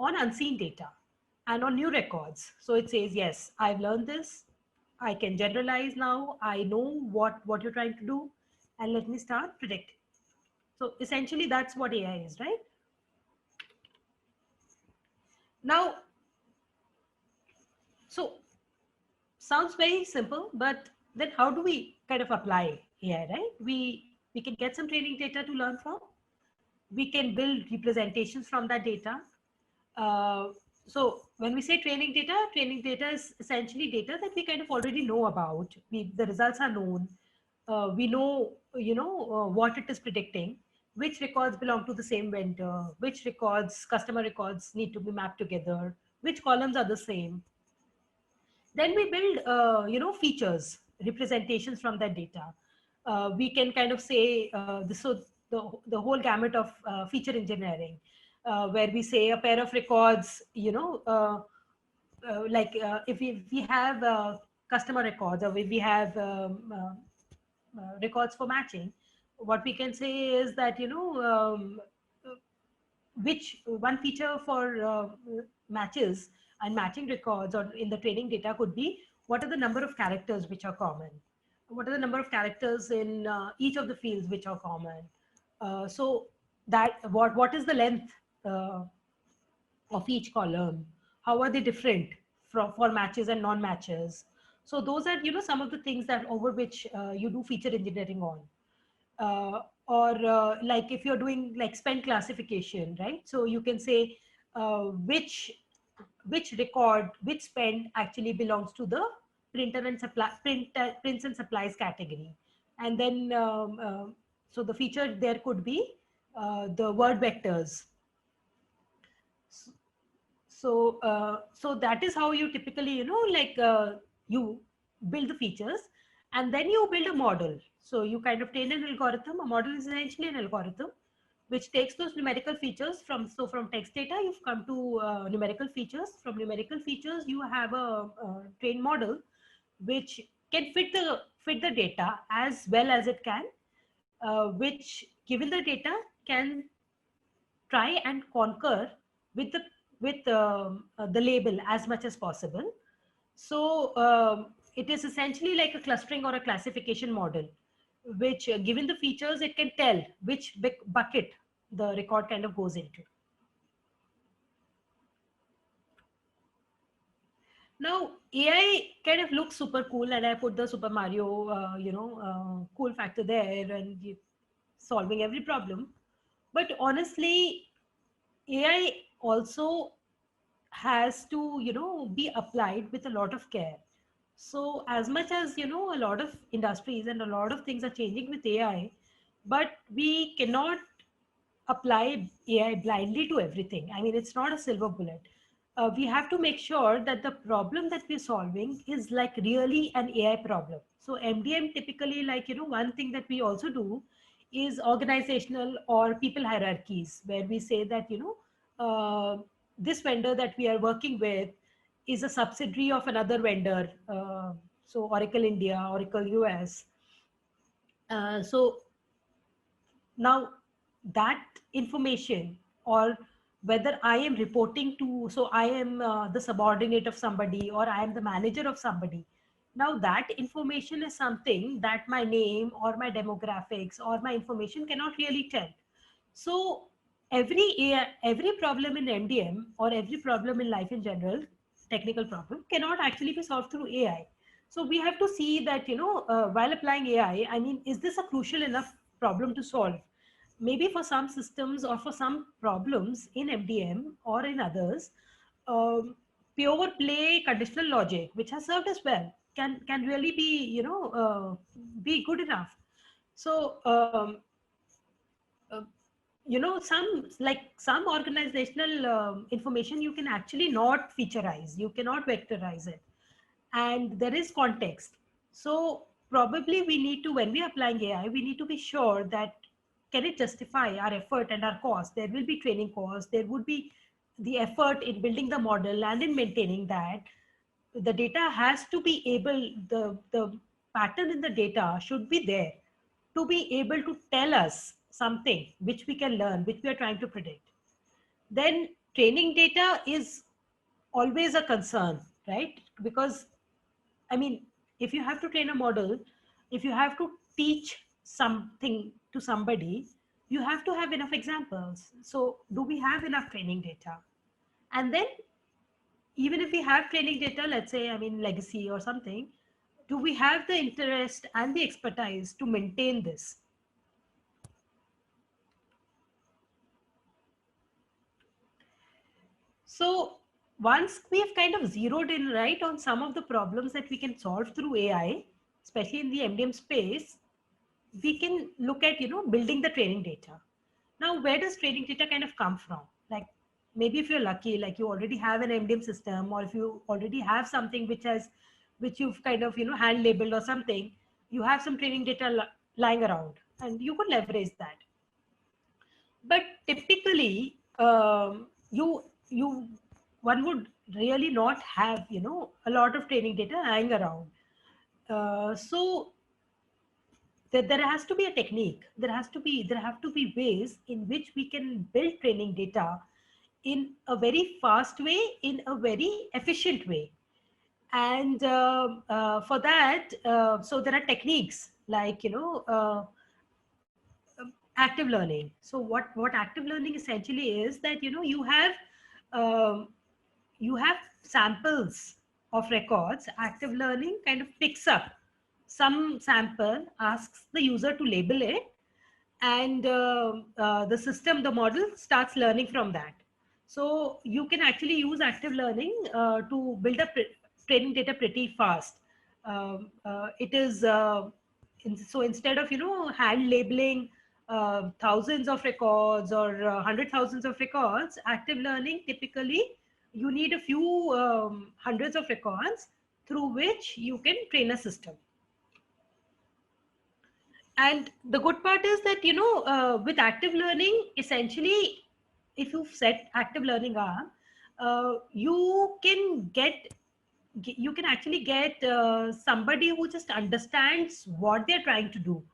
on unseen data and on new records. So it says, yes, I've learned this. I can generalize now. I know what you're trying to do, and let me start predicting. So essentially, that's what AI is, right? Now, so sounds very simple, but then how do we kind of apply AI, right? We can get some training data to learn from. We can build representations from that data. So when we say training data is essentially data that we kind of already know about. The results are known. We know, what it is predicting, which records belong to the same vendor, which records, customer records need to be mapped together, which columns are the same. Then we build, features, representations from that data. We can kind of say the whole gamut of feature engineering, where we say a pair of records, if we have customer records, or if we have records for matching, what we can say is that, which one feature for matches and matching records or in the training data could be, what are the number of characters which are common, what are the number of characters in each of the fields which are common. So that what is the length of each column, how are they different for matches and non-matches. So those are, some of the things that over which you do feature engineering on. Or like if you're doing like spend classification, right? So you can say which record, which spend actually belongs to the prints and supplies category. And then so the feature there could be the word vectors. So that is how you typically, you build the features, and then you build a model. So you kind of train an algorithm. A model is essentially an algorithm which takes those numerical features from text data, you've come to numerical features. From numerical features, you have a trained model which can fit the data as well as it can, which given the data can try and conquer with the label as much as possible. So it is essentially like a clustering or a classification model, which given the features, it can tell which bucket the record kind of goes into. Now AI kind of looks super cool, and I put the Super Mario, cool factor there, and solving every problem. But honestly, AI also has to, be applied with a lot of care. So as much as, a lot of industries and a lot of things are changing with AI, but we cannot apply AI blindly to everything. I mean, it's not a silver bullet. We have to make sure that the problem that we're solving is like really an AI problem. So MDM typically, like, one thing that we also do is organizational or people hierarchies, where we say that, this vendor that we are working with is a subsidiary of another vendor. So Oracle India, Oracle US. So now that information, or whether I am reporting to, so I am the subordinate of somebody, or I am the manager of somebody. Now that information is something that my name or my demographics or my information cannot really tell. So every problem in MDM or every problem in life in general, technical problem, cannot actually be solved through AI. So we have to see that, while applying AI, I mean, is this a crucial enough problem to solve? Maybe for some systems or for some problems in MDM or in others, um, pure play conditional logic, which has served us well, can really be, be good enough. So uh, some organizational information you can actually not featureize, you cannot vectorize it, and there is context. So probably we need to, when we are applying AI, we need to be sure that can it justify our effort and our cost. There will be training costs, there would be the effort in building the model and in maintaining that. The data has to be able, the pattern in the data should be there to be able to tell us something which we can learn, which we are trying to predict. Then training data is always a concern, right? Because I mean, if you have to train a model, if you have to teach something to somebody, you have to have enough examples. So do we have enough training data? And then even if we have training data, let's say, I mean, legacy or something, do we have the interest and the expertise to maintain this? So once we have kind of zeroed in, right, on some of the problems that we can solve through AI, especially in the MDM space, we can look at, building the training data. Now, where does training data kind of come from? Like, maybe if you're lucky, like you already have an MDM system, or if you already have something which you've kind of, hand labeled or something, you have some training data lying around and you could leverage that. But typically, you one would really not have, a lot of training data lying around. So there has to be a technique, there have to be ways in which we can build training data in a very fast way, in a very efficient way. And for that, so there are techniques like, active learning. So what active learning essentially is that, um, you have samples of records. Active learning kind of picks up some sample, asks the user to label it, and the system, the model starts learning from that. So you can actually use active learning to build up training data pretty fast. It is so instead of, hand labeling thousands of records or hundred thousands of records, active learning typically you need a few hundreds of records through which you can train a system. And the good part is that, with active learning, essentially, if you set active learning up, you can you can actually get somebody who just understands what they're trying to do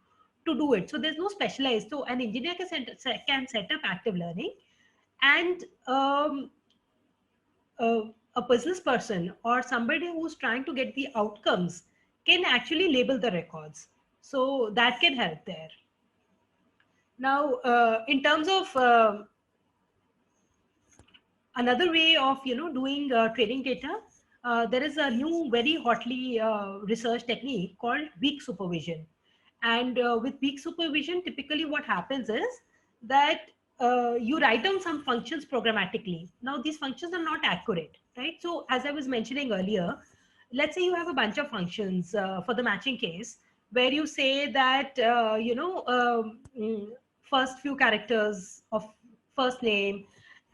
it. So there's no specialized. So an engineer can set up active learning, and a business person or somebody who's trying to get the outcomes can actually label the records. So that can help there. Now, in terms of another way of, doing training data, there is a new very hotly researched technique called weak supervision. And with weak supervision, typically what happens is that you write down some functions programmatically. Now these functions are not accurate, right? So as I was mentioning earlier, let's say you have a bunch of functions for the matching case, where you say that first few characters of first name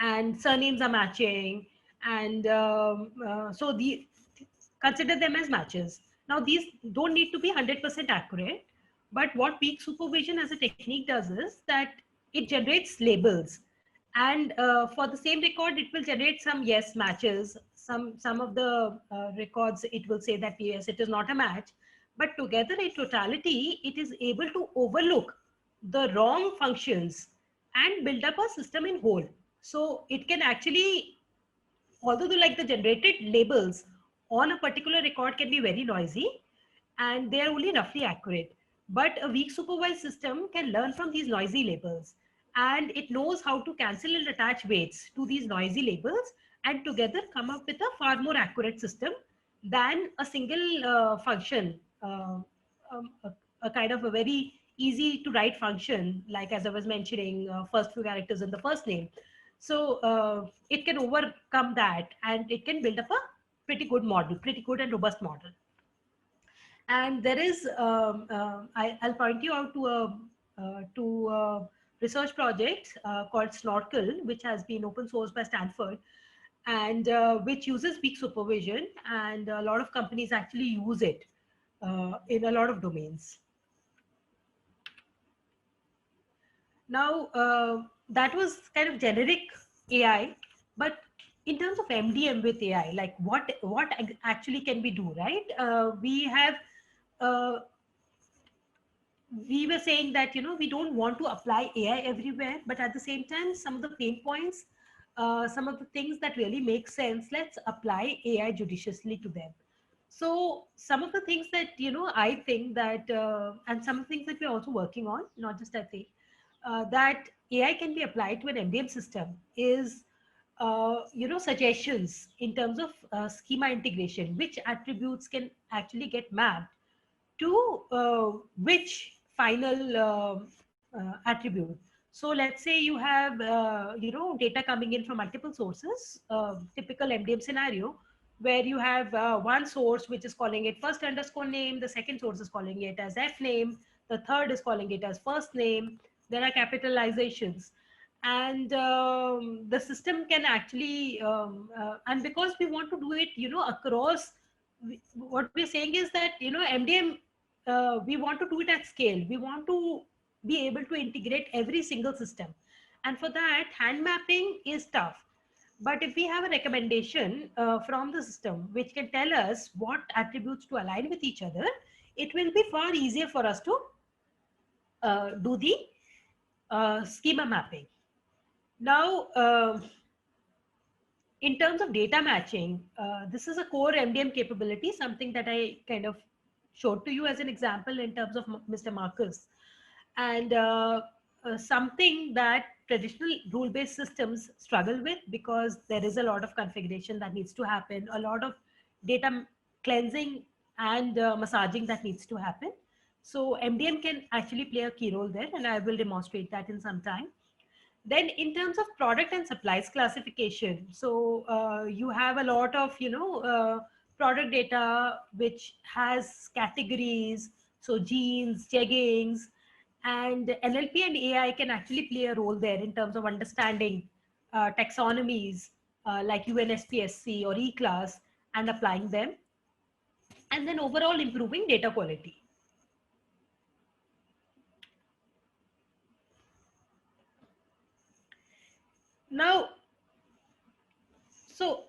and surnames are matching, and so the consider them as matches. Now these don't need to be 100% accurate, but what peak supervision as a technique does is that it generates labels, And for the same record, it will generate some yes matches. Some of the records, it will say that yes, it is not a match. But together in totality, it is able to overlook the wrong functions and build up a system in whole. So it can actually, although the generated labels on a particular record can be very noisy and they are only roughly accurate, but a weak supervised system can learn from these noisy labels, and it knows how to cancel and attach weights to these noisy labels and together come up with a far more accurate system than a single function, a kind of a very easy to write function, like as I was mentioning, first few characters in the first name. So it can overcome that and it can build up a pretty good model, pretty good and robust model. And there is, I'll point you out to a research project called Snorkel, which has been open sourced by Stanford, and which uses weak supervision, and a lot of companies actually use it in a lot of domains. Now, that was kind of generic AI, but in terms of MDM with AI, like what actually can we do, right? We have, we were saying that, we don't want to apply AI everywhere, but at the same time, some of the pain points, some of the things that really make sense, let's apply AI judiciously to them. So some of the things that, I think that, and some of the things that we're also working on, not just I think, that AI can be applied to an MDM system is, suggestions in terms of schema integration, which attributes can actually get mapped to which final attribute. So let's say you have, data coming in from multiple sources, typical MDM scenario, where you have one source which is calling it first underscore name, the second source is calling it as F name, the third is calling it as first name, there are capitalizations. And the system can actually, and because we want to do it, across, what we're saying is that, MDM, we want to do it at scale. We want to be able to integrate every single system. And for that, hand mapping is tough. But if we have a recommendation from the system, which can tell us what attributes to align with each other, it will be far easier for us to do the schema mapping. Now, in terms of data matching, this is a core MDM capability, something that I kind of showed to you as an example in terms of Mr. Marcus, and something that traditional rule-based systems struggle with, because there is a lot of configuration that needs to happen, a lot of data cleansing and massaging that needs to happen. So MDM can actually play a key role there, and I will demonstrate that in some time. Then in terms of product and supplies classification, so you have a lot of, product data which has categories, so genes, jeggings, and NLP and AI can actually play a role there in terms of understanding taxonomies like UNSPSC or E-class and applying them, and then overall improving data quality. Now, so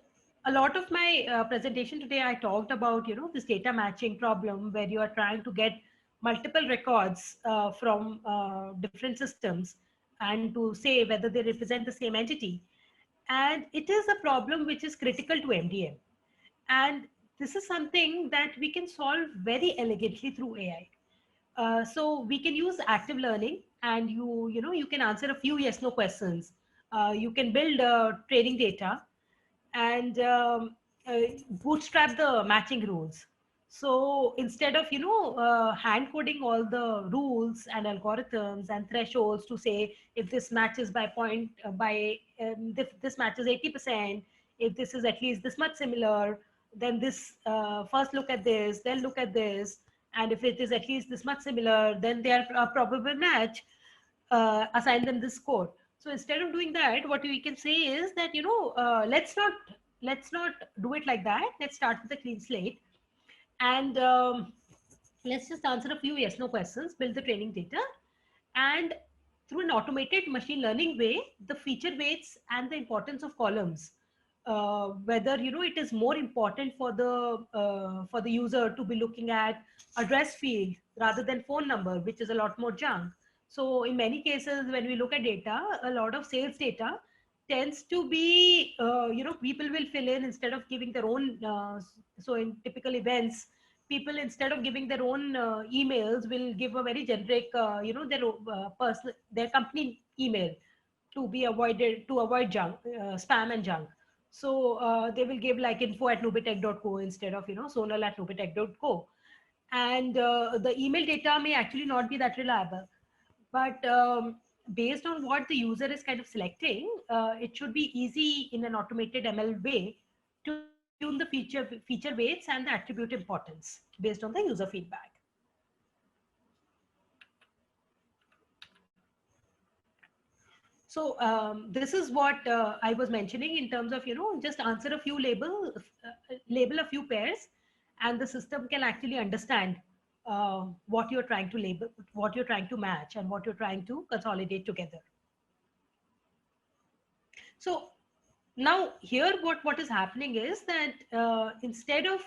a lot of my presentation today, I talked about, this data matching problem where you are trying to get multiple records from different systems and to say whether they represent the same entity. And it is a problem which is critical to MDM. And this is something that we can solve very elegantly through AI. So we can use active learning, and you can answer a few yes no questions. You can build training data and bootstrap the matching rules. So instead of hand coding all the rules and algorithms and thresholds to say if this matches by point if this matches 80%, if this is at least this much similar, then this first look at this, then look at this, and if it is at least this much similar, then they are a probable match, assign them this score. So instead of doing that, what we can say is that, let's not do it like that. Let's start with a clean slate, and let's just answer a few yes no questions, build the training data, and through an automated machine learning way, the feature weights and the importance of columns, whether it is more important for the user to be looking at address field rather than phone number, which is a lot more junk. So in many cases, when we look at data, a lot of sales data tends to be, people will fill in instead of giving their own. So in typical events, people, instead of giving their own emails, will give a very generic, their personal, their company email to be avoided, to avoid junk, spam and junk. So they will give like info@nubitech.co instead of sonal@nubitech.co, and the email data may actually not be that reliable. But based on what the user is kind of selecting, it should be easy in an automated ML way to tune the feature weights and the attribute importance based on the user feedback. So this is what I was mentioning in terms of, just answer a few label a few pairs, and the system can actually understand what you're trying to label, what you're trying to match, and what you're trying to consolidate together. So now here, what is happening is that instead of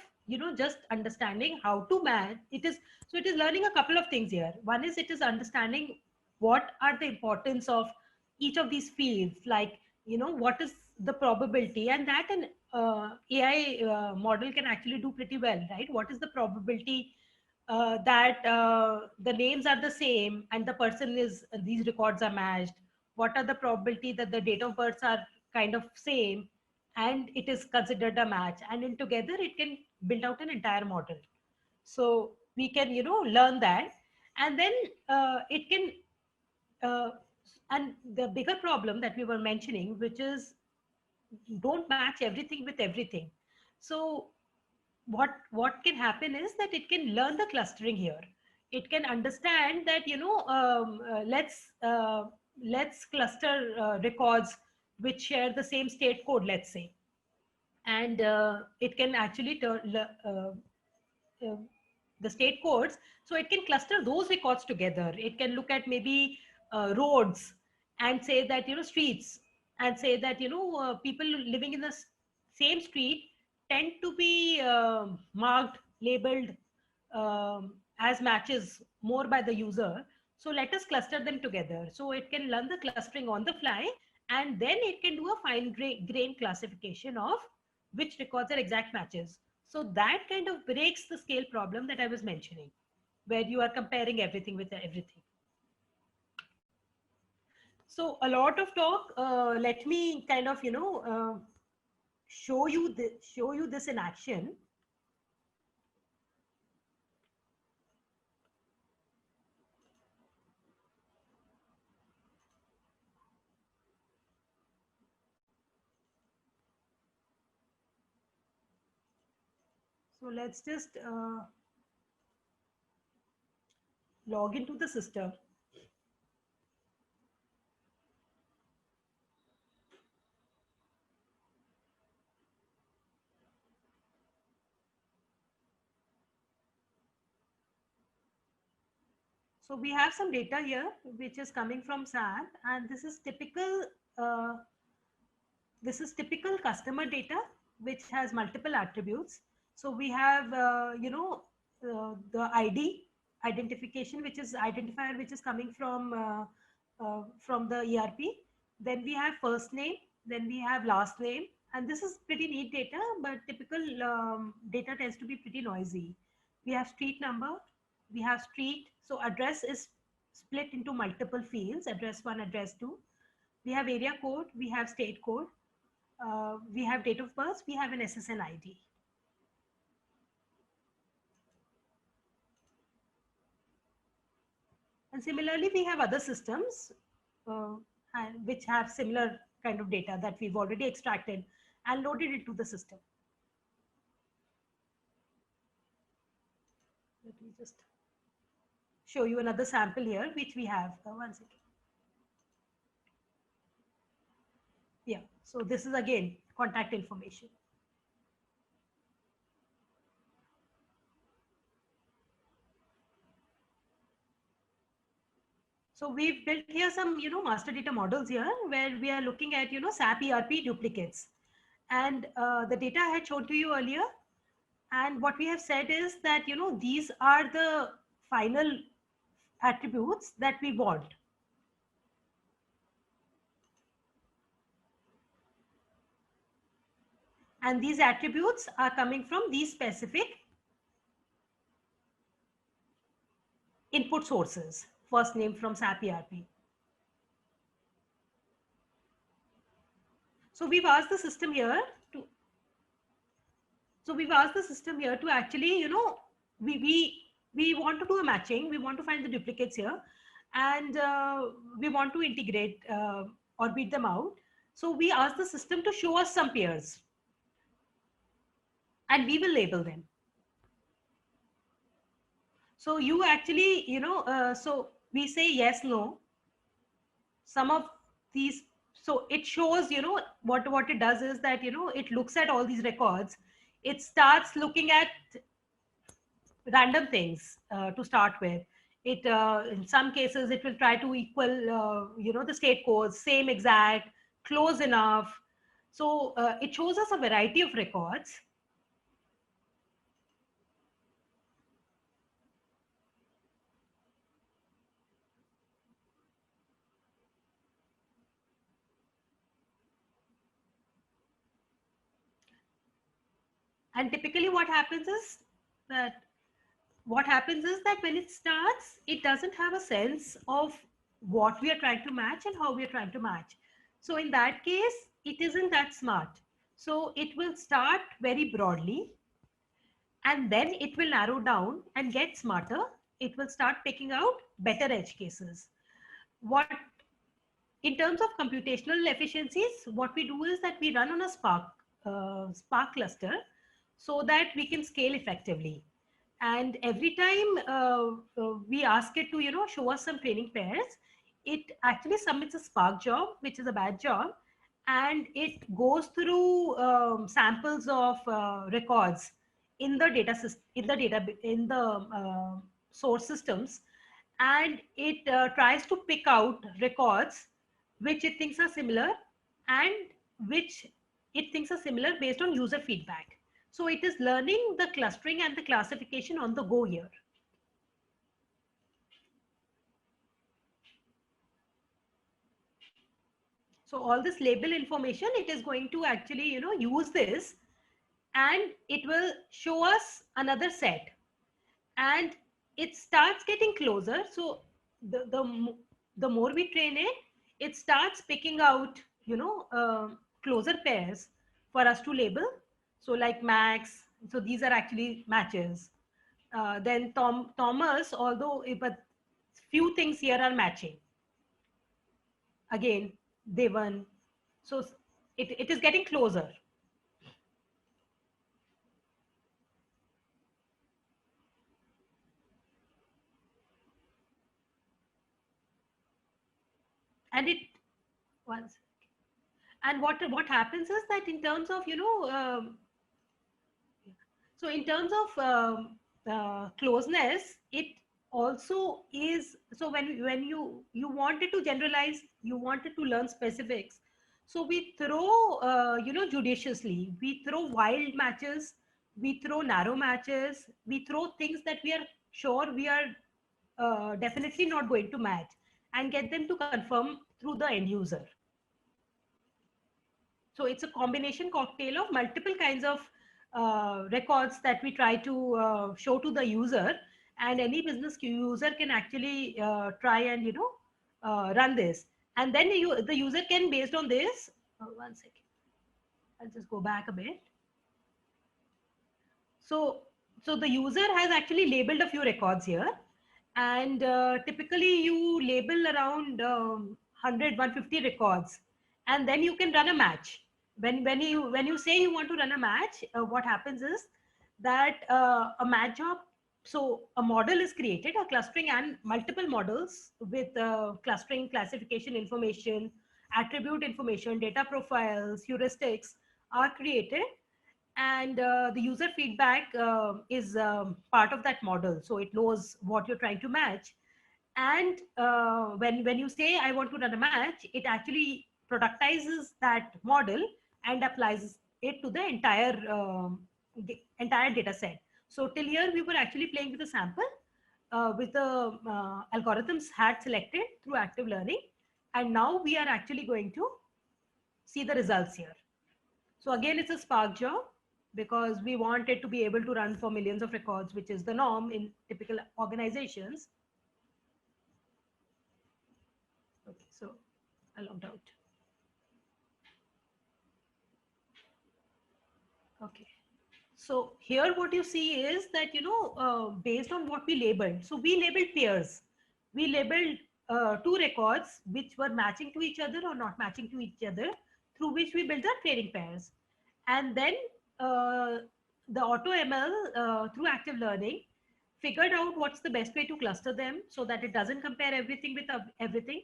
just understanding how to match, it is learning a couple of things here. One is, it is understanding what are the importance of each of these fields, like what is the probability, and that an AI model can actually do pretty well, right? What is the probability that the names are the same and the person is, these records are matched? What are the probability that the date of births are kind of same and it is considered a match? And in together it can build out an entire model. So we can learn that, and then it can uh, and the bigger problem that we were mentioning, which is, don't match everything with everything. So what can happen is that it can learn the clustering here. It can understand that let's cluster records which share the same state code, let's say, and it can actually uh, the state codes. So it can cluster those records together. It can look at maybe roads, and say that streets, and say that people living in the same street tend to be marked, labeled as matches more by the user. So let us cluster them together. So it can learn the clustering on the fly, and then it can do a fine grain classification of which records are exact matches. So that kind of breaks the scale problem that I was mentioning, where you are comparing everything with everything. So a lot of talk. Let me kind of show you this in action. So let's just log into the system. So we have some data here, which is coming from SAP, and uh, this is typical customer data, which has multiple attributes. So we have, the ID, identification, which is identifier, which is coming from the ERP. Then we have first name, then we have last name, and this is pretty neat data, but typical data tends to be pretty noisy. We have street number, we have street. So address is split into multiple fields: address 1, address 2. We have area code, we have state code, we have date of birth, we have an SSN ID. And similarly, we have other systems which have similar kind of data that we've already extracted and loaded into the system. Let me just show you another sample here, which we have. One second. Yeah, so this is again contact information. So we've built here some, master data models here where we are looking at, SAP ERP duplicates. And the data I had shown to you earlier. And what we have said is that, these are the final attributes that we want. And these attributes are coming from these specific input sources, first name from SAP ERP. So we've asked the system here to, actually, we want to do a matching. We want to find the duplicates here, and we want to integrate or beat them out. So we ask the system to show us some pairs, and we will label them. So you actually, so we say yes, no. Some of these, so it shows, what it does is that, it looks at all these records. It starts looking at random things to start with. It in some cases it will try to equal, the state codes, same exact, close enough. So it shows us a variety of records. And typically what happens is that when it starts, it doesn't have a sense of what we are trying to match and how we are trying to match. So in that case, it isn't that smart. So it will start very broadly, and then it will narrow down and get smarter. It will start picking out better edge cases. What, in terms of computational efficiencies, what we do is that we run on a Spark cluster so that we can scale effectively. And every time we ask it to, show us some training pairs, it actually submits a Spark job, which is a batch job, and it goes through samples of records in the source systems, and it tries to pick out records which it thinks are similar and which it thinks are similar based on user feedback. So it is learning the clustering and the classification on the go here. So all this label information, it is going to actually, use this, and it will show us another set, and it starts getting closer. So the more we train it, it starts picking out, closer pairs for us to label. So like Max, so these are actually matches. Then Thomas, although but few things here are matching. Again, Devan. So it is getting closer. And it once. And what happens is that in terms of, so in terms of closeness, it also is, so when you wanted to generalize, you wanted to learn specifics, so we throw judiciously, we throw wild matches, we throw narrow matches, we throw things that we are sure we are definitely not going to match, and get them to confirm through the end user. So it's a combination cocktail of multiple kinds of records that we try to show to the user, and any business user can actually try and run this, and then the user can, based on this, one second, I'll just go back a bit. So the user has actually labeled a few records here, and typically you label around 100 150 records, and then you can run a match. When you say you want to run a match, what happens is that a match job, so a model is created, a clustering and multiple models with clustering, classification information, attribute information, data profiles, heuristics are created, and the user feedback is part of that model, so it knows what you're trying to match. And when you say I want to run a match, it actually productizes that model and applies it to the entire data set. So till here we were actually playing with the sample with the algorithms had selected through active learning, and now we are actually going to see the results here. So again, it's a Spark job because we want it to be able to run for millions of records, which is the norm in typical organizations. Okay, so I logged out. Okay. So here what you see is that, based on what we labeled. So we labeled pairs. We labeled two records which were matching to each other or not matching to each other, through which we built our training pairs. And then uh, the AutoML through active learning figured out what's the best way to cluster them so that it doesn't compare everything with everything.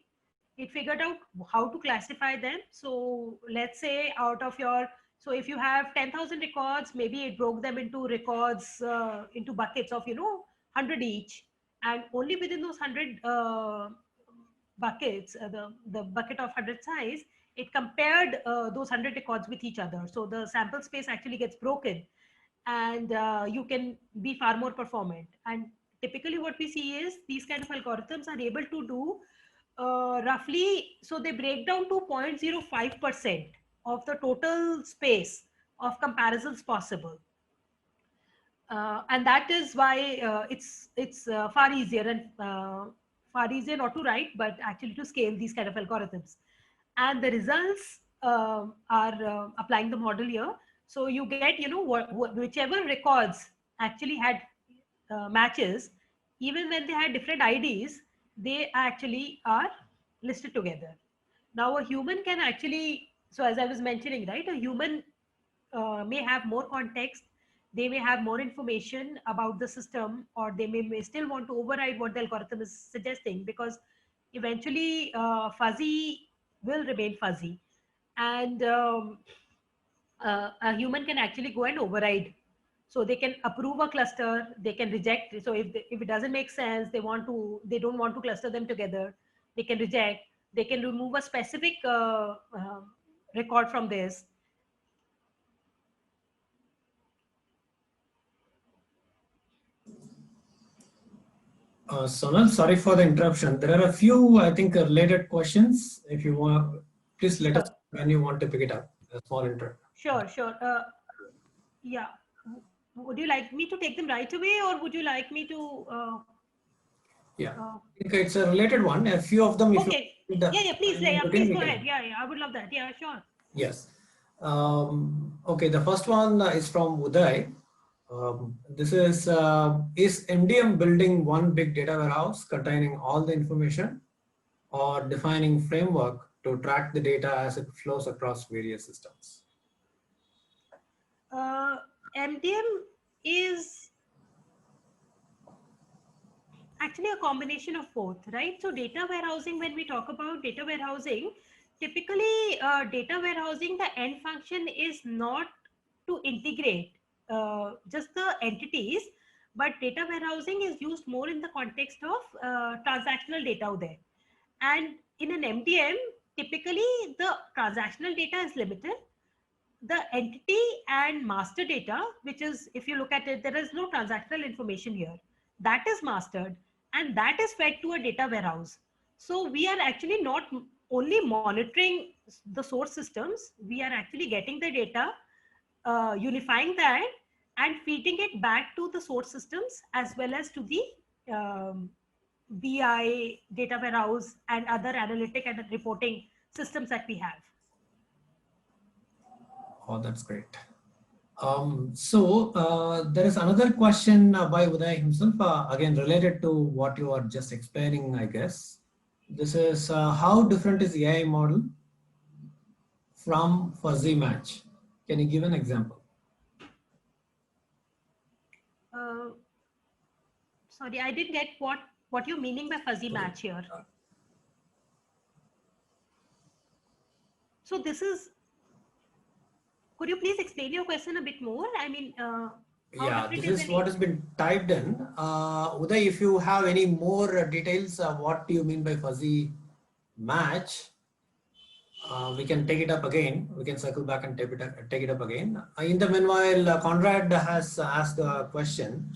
It figured out how to classify them. So let's say out of your, so if you have 10,000 records, maybe it broke them into records, into buckets of, 100 each. And only within those 100 buckets, the bucket of 100 size, it compared those 100 records with each other. So the sample space actually gets broken, and you can be far more performant. And typically what we see is these kind of algorithms are able to do roughly, so they break down to 0.05% of the total space of comparisons possible. And that is why it's far easier not to write, but actually to scale these kind of algorithms. And the results are applying the model here. So you get, whichever records actually had matches, even when they had different IDs, they actually are listed together. Now a human can actually, so as I was mentioning, right, a human may have more context, they may have more information about the system, or they may still want to override what the algorithm is suggesting, because eventually fuzzy will remain fuzzy. And a human can actually go and override. So they can approve a cluster, they can reject. So if it doesn't make sense, they don't want to cluster them together, they can reject, they can remove a specific record from this. Sonal, sorry for the interruption. There are a few, I think, related questions. If you want, please let us Sure. know when you want to pick it up. A small intro. Sure. Yeah. Would you like me to take them right away, or would you like me to? Yeah, Uh, I think it's a related one. A few of them, if you okay. need the Yeah. Please. time in between, Please we go ahead. can. Yeah. I would love that. Yeah. Sure. Yes. Okay, the first one is from Uday. This is MDM building one big data warehouse containing all the information, or defining framework to track the data as it flows across various systems? MDM is actually a combination of both, right? So data warehousing, when we talk about data warehousing, typically data warehousing, the end function is not to integrate just the entities, but data warehousing is used more in the context of transactional data out there. And in an MDM, typically the transactional data is limited. The entity and master data, which is, if you look at it, there is no transactional information here, that is mastered, and that is fed to a data warehouse. So we are actually not only monitoring the source systems, we are actually getting the data, unifying that, and feeding it back to the source systems as well as to the BI data warehouse and other analytic and reporting systems that we have. Oh, that's great. There is another question by Uday himself, again related to what you are just explaining, I guess. This is how different is AI model from fuzzy match? Can you give an example? Uh, Sorry, I didn't get what you're meaning by fuzzy Okay. match here. So this is, could you please explain your question a bit more? I mean, How Yeah, different this is is an what has been typed in. Uday, if you have any more details, what do you mean by fuzzy match? We can take it up again. We can circle back and take it up again. In the meanwhile, Conrad has asked a question.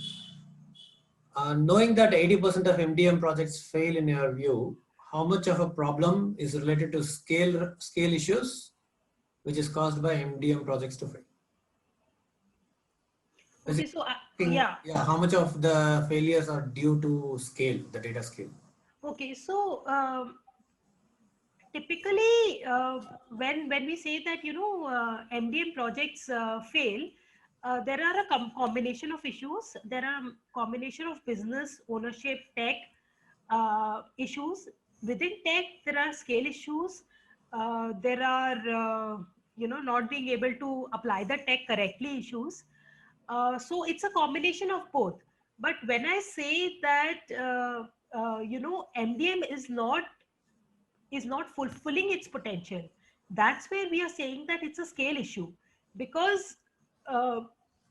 Knowing that 80% of MDM projects fail in your view, how much of a problem is related to scale issues, which is caused by MDM projects to fail? Okay, so Basically, yeah. yeah, how much of the failures are due to scale, the data scale? Okay, so typically when we say that MDM projects fail, there are a combination of issues. There are a combination of business ownership, tech issues. Within tech, there are scale issues. There are not being able to apply the tech correctly issues. So it's a combination of both. But when I say that MDM is not fulfilling its potential, that's where we are saying that it's a scale issue. Because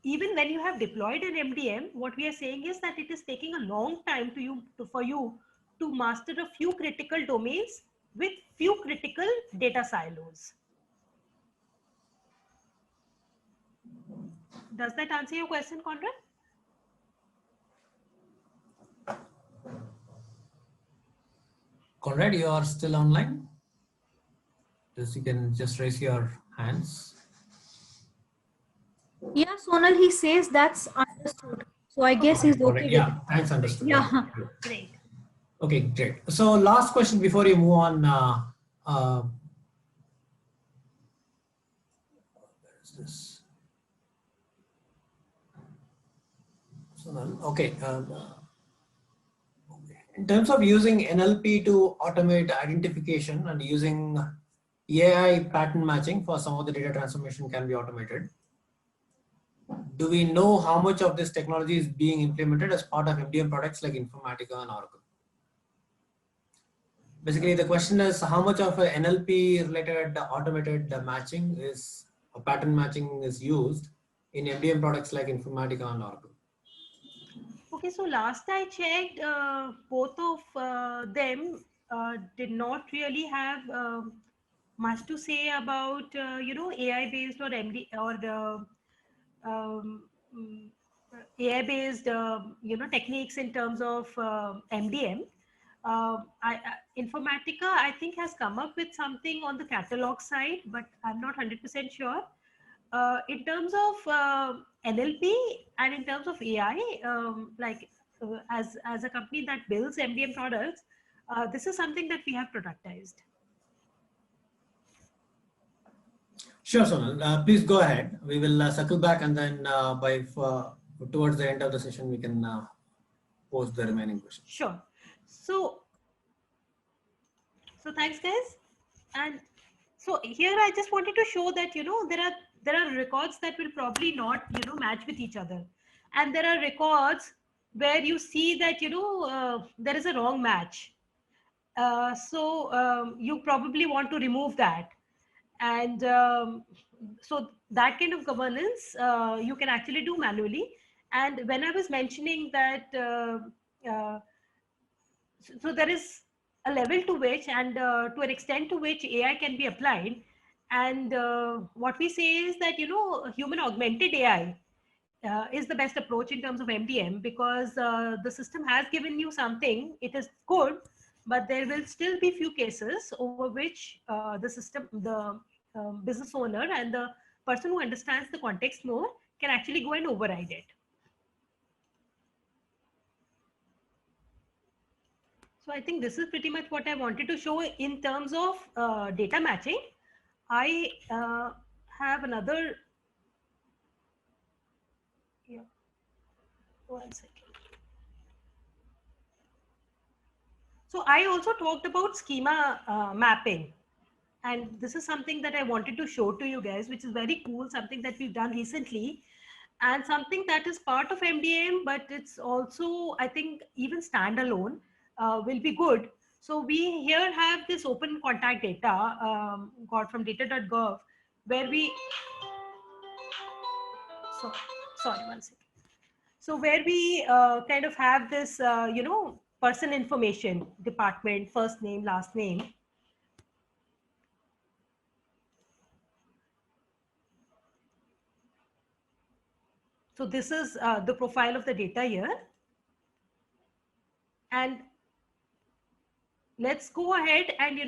even when you have deployed an MDM, what we are saying is that it is taking a long time for you to master a few critical domains with few critical data silos. Does that answer your question, Conrad? Conrad, you are still online? Just you can just raise your hands. Yeah, Sonal, he says that's understood. So I guess he's okay with Yeah, it. thanks, understood. Yeah. Great. Okay, great. So last question before you move on. Where is this? Okay. In terms of using NLP to automate identification and using AI pattern matching for some of the data transformation can be automated. Do we know how much of this technology is being implemented as part of MDM products like Informatica and Oracle? Basically, the question is how much of a NLP related automated matching is or pattern matching is used in MDM products like Informatica and Oracle? Okay, so last I checked, both of them did not really have much to say about AI based or MD or the um, mm, AI based techniques in terms of MDM. Informatica, I think, has come up with something on the catalog side, but I'm not 100% sure. In terms of NLP and in terms of AI, as a company that builds MDM products, this is something that we have productized. Sure, Sonal. Please go ahead. We will circle back and then towards the end of the session, we can pose the remaining questions. Sure. So thanks, guys. And so here I just wanted to show that there are records that will probably not match with each other, and there are records where you see that there is a wrong match. You probably want to remove that, and so that kind of governance you can actually do manually. And when I was mentioning that so there is a level to which and to an extent to which AI can be applied. And what we say is that human augmented AI is the best approach in terms of MDM, because the system has given you something, it is good, but there will still be few cases over which the business owner and the person who understands the context more can actually go and override it. So I think this is pretty much what I wanted to show in terms of data matching. I have another, yeah, 1 second. So I also talked about schema mapping. And this is something that I wanted to show to you guys, which is very cool, something that we've done recently, and something that is part of MDM, but it's also, I think, even standalone will be good. So we here have this open contact data got from data.gov, where we, sorry, 1 second. So where we kind of have this, person information, department, first name, last name. So this is the profile of the data here. And let's go ahead and,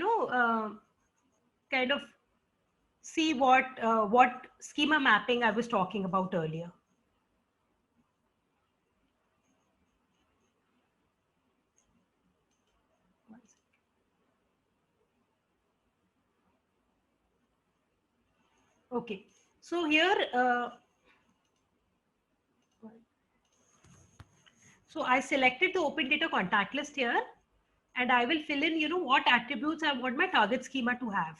kind of see what schema mapping I was talking about earlier. Okay, so here, so I selected the open data contact list here, and I will fill in, what attributes I want my target schema to have.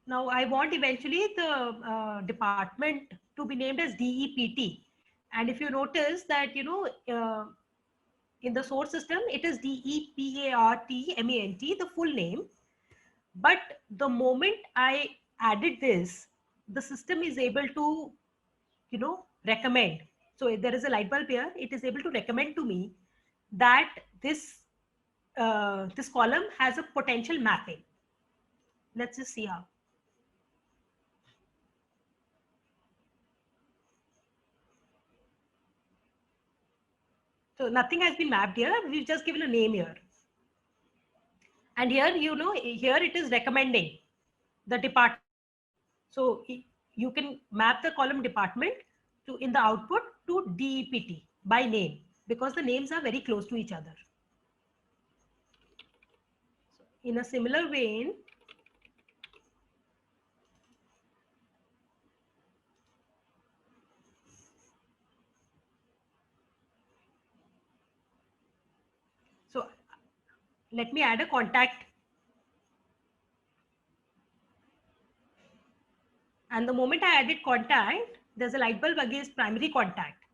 Now I want eventually the department to be named as DEPT. And if you notice that, in the source system, it is DEPARTMENT, the full name. But the moment I added this, the system is able to, recommend. So if there is a light bulb here, it is able to recommend to me that this column has a potential mapping. Let's just see how. So nothing has been mapped here. We've just given a name here. And here, here it is recommending the department. So you can map the column department to in the output to DEPT by name, because the names are very close to each other. So in a similar vein, so let me add a contact. And the moment I added contact, there's a light bulb against primary contact.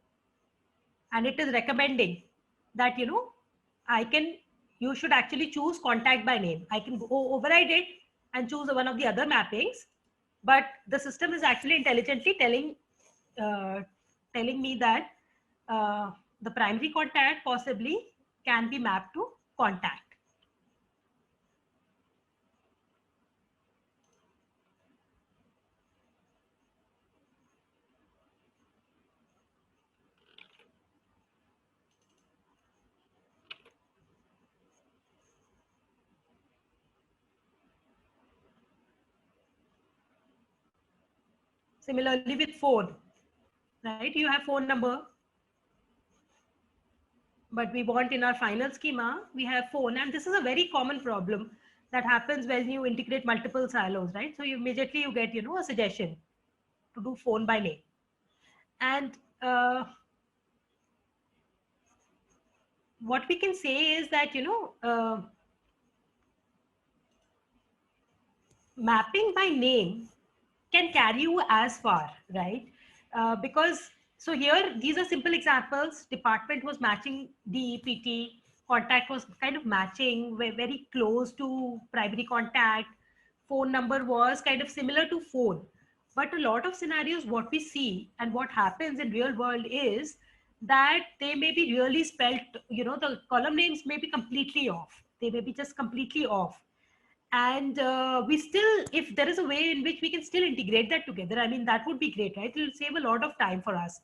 And it is recommending that, you should actually choose contact by name. I can go override it and choose one of the other mappings, but the system is actually intelligently telling me that the primary contact possibly can be mapped to contact. Similarly with phone, right? You have phone number, but we want in our final schema, we have phone. And this is a very common problem that happens when you integrate multiple silos, right? So you immediately get, a suggestion to do phone by name. And what we can say is that, mapping by name can carry you as far, right? Because so here, these are simple examples. Department was matching DEPT, contact was kind of matching, very close to primary contact. Phone number was kind of similar to phone. But a lot of scenarios, what we see and what happens in real world is that they may be really spelt, the column names may be completely off. They may be just completely off. And we still, if there is a way in which we can still integrate that together, I mean, that would be great, right? It will save a lot of time for us,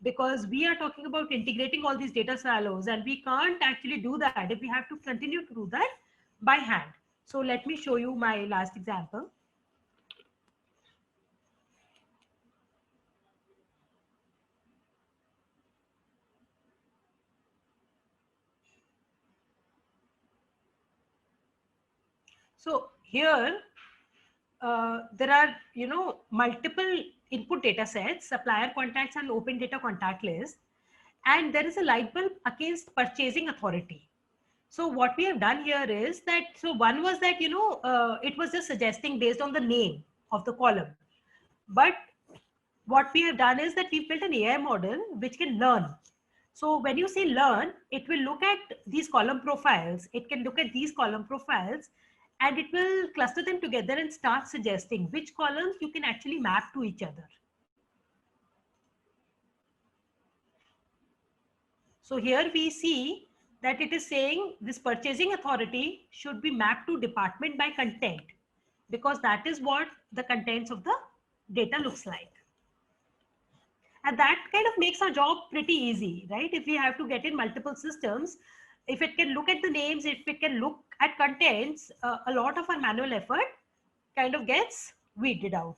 because we are talking about integrating all these data silos, and we can't actually do that if we have to continue to do that by hand. So let me show you my last example. So here, there are, multiple input data sets, supplier contacts and open data contact list. And there is a light bulb against purchasing authority. So what we have done here is that, so one was that, it was just suggesting based on the name of the column. But what we have done is that we've built an AI model which can learn. So when you say learn, it will look at these column profiles. It can look at these column profiles and it will cluster them together and start suggesting which columns you can actually map to each other. So here we see that it is saying this purchasing authority should be mapped to department by content, because that is what the contents of the data looks like. And that kind of makes our job pretty easy, right? If we have to get in multiple systems, if it can look at the names, if it can look at contents, a lot of our manual effort kind of gets weeded out.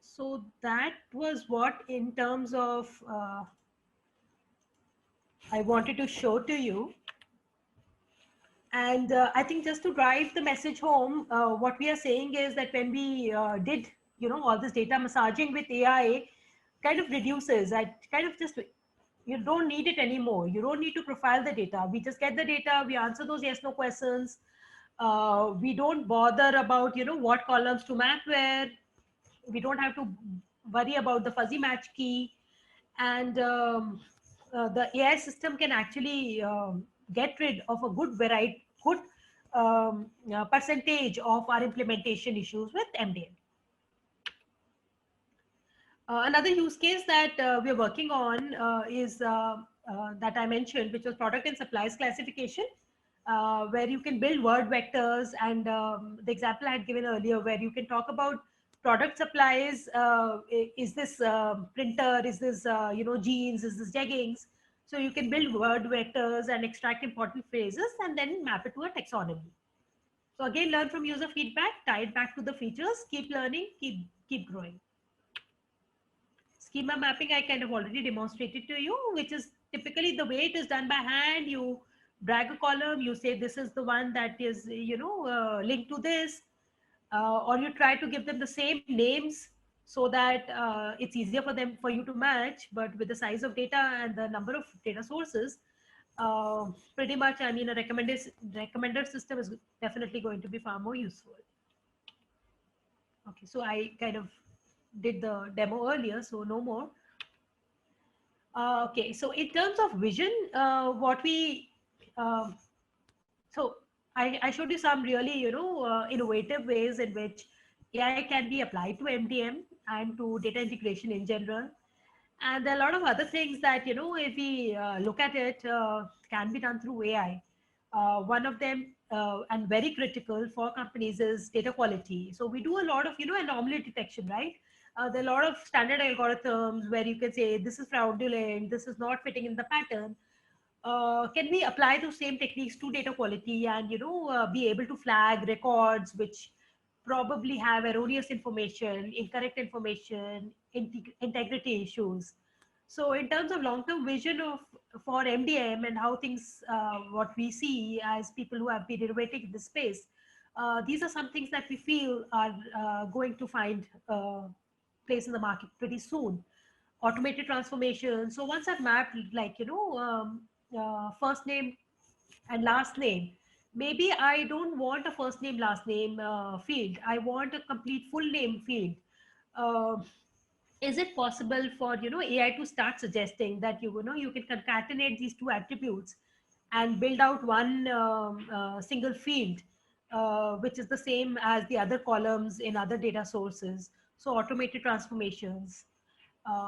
So that was what in terms of I wanted to show to you. And I think just to drive the message home, what we are saying is that when we did, all this data massaging with AI kind of reduces, kind of just, you don't need it anymore. You don't need to profile the data. We just get the data, we answer those yes, no questions. We don't bother about, what columns to map where. We don't have to worry about the fuzzy match key. And the AI system can actually get rid of a good percentage of our implementation issues with MDM. Another use case that we're working on is that I mentioned, which was product and supplies classification, where you can build word vectors. And the example I had given earlier, where you can talk about product supplies, is this printer, is this jeans, is this jeggings. So you can build word vectors and extract important phrases and then map it to a taxonomy. So again, learn from user feedback, tie it back to the features, keep learning, keep growing. Schema mapping I kind of already demonstrated to you, which is typically the way it is done by hand. You drag a column, you say this is the one that is linked to this, or you try to give them the same names so that it's easier for you to match. But with the size of data and the number of data sources, pretty much, I mean, a recommender system is definitely going to be far more useful. Okay, so I kind of did the demo earlier, so no more. Okay, so in terms of vision, so I showed you some really, innovative ways in which AI can be applied to MDM and to data integration in general. And there are a lot of other things that, if we look at it, can be done through AI. One of them, and very critical for companies, is data quality. So we do a lot of, anomaly detection, right? There are a lot of standard algorithms where you can say, this is fraudulent, this is not fitting in the pattern. Can we apply those same techniques to data quality and, be able to flag records which probably have erroneous information, incorrect information, integrity issues? So in terms of long-term vision for MDM and how things, what we see as people who have been innovating in this space, these are some things that we feel are going to find place in the market pretty soon. Automated transformation. So once I've mapped, like, first name and last name, maybe I don't want a first name, last name field. I want a complete full name field. Is it possible for AI to start suggesting that you can concatenate these two attributes and build out one single field, which is the same as the other columns in other data sources? So automated transformations.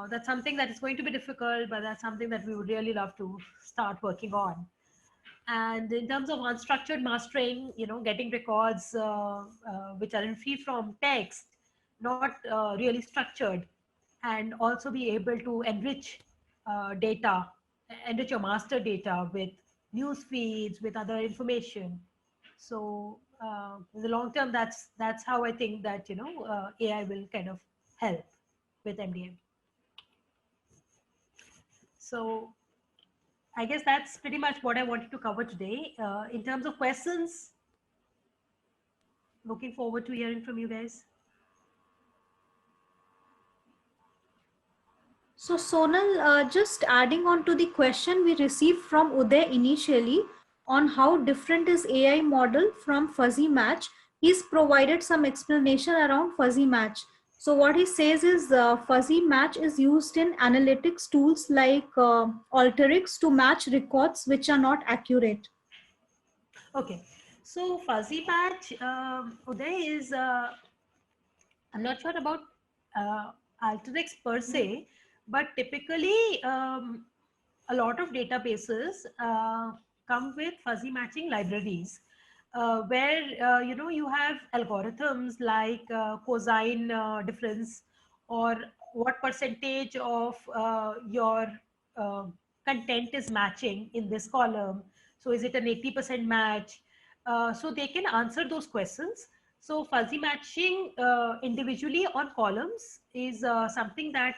That's something that is going to be difficult, but that's something that we would really love to start working on. And in terms of unstructured mastering, getting records which are in free from text, not really structured, and also be able to enrich data, enrich your master data with news feeds, with other information. So in the long term, that's how I think that AI will kind of help with MDM. So I guess that's pretty much what I wanted to cover today. In terms of questions, looking forward to hearing from you guys. So Sonal, just adding on to the question we received from Uday initially on how different is AI model from fuzzy match, he's provided some explanation around fuzzy match. So what he says is fuzzy match is used in analytics tools like Alteryx to match records which are not accurate. Okay, so fuzzy match, Uday, is I'm not sure about Alteryx per se, but typically a lot of databases come with fuzzy matching libraries, where you have algorithms like cosine difference, or what percentage of your uh, content is matching in this column. So is it an 80% match? So they can answer those questions. So fuzzy matching individually on columns is something that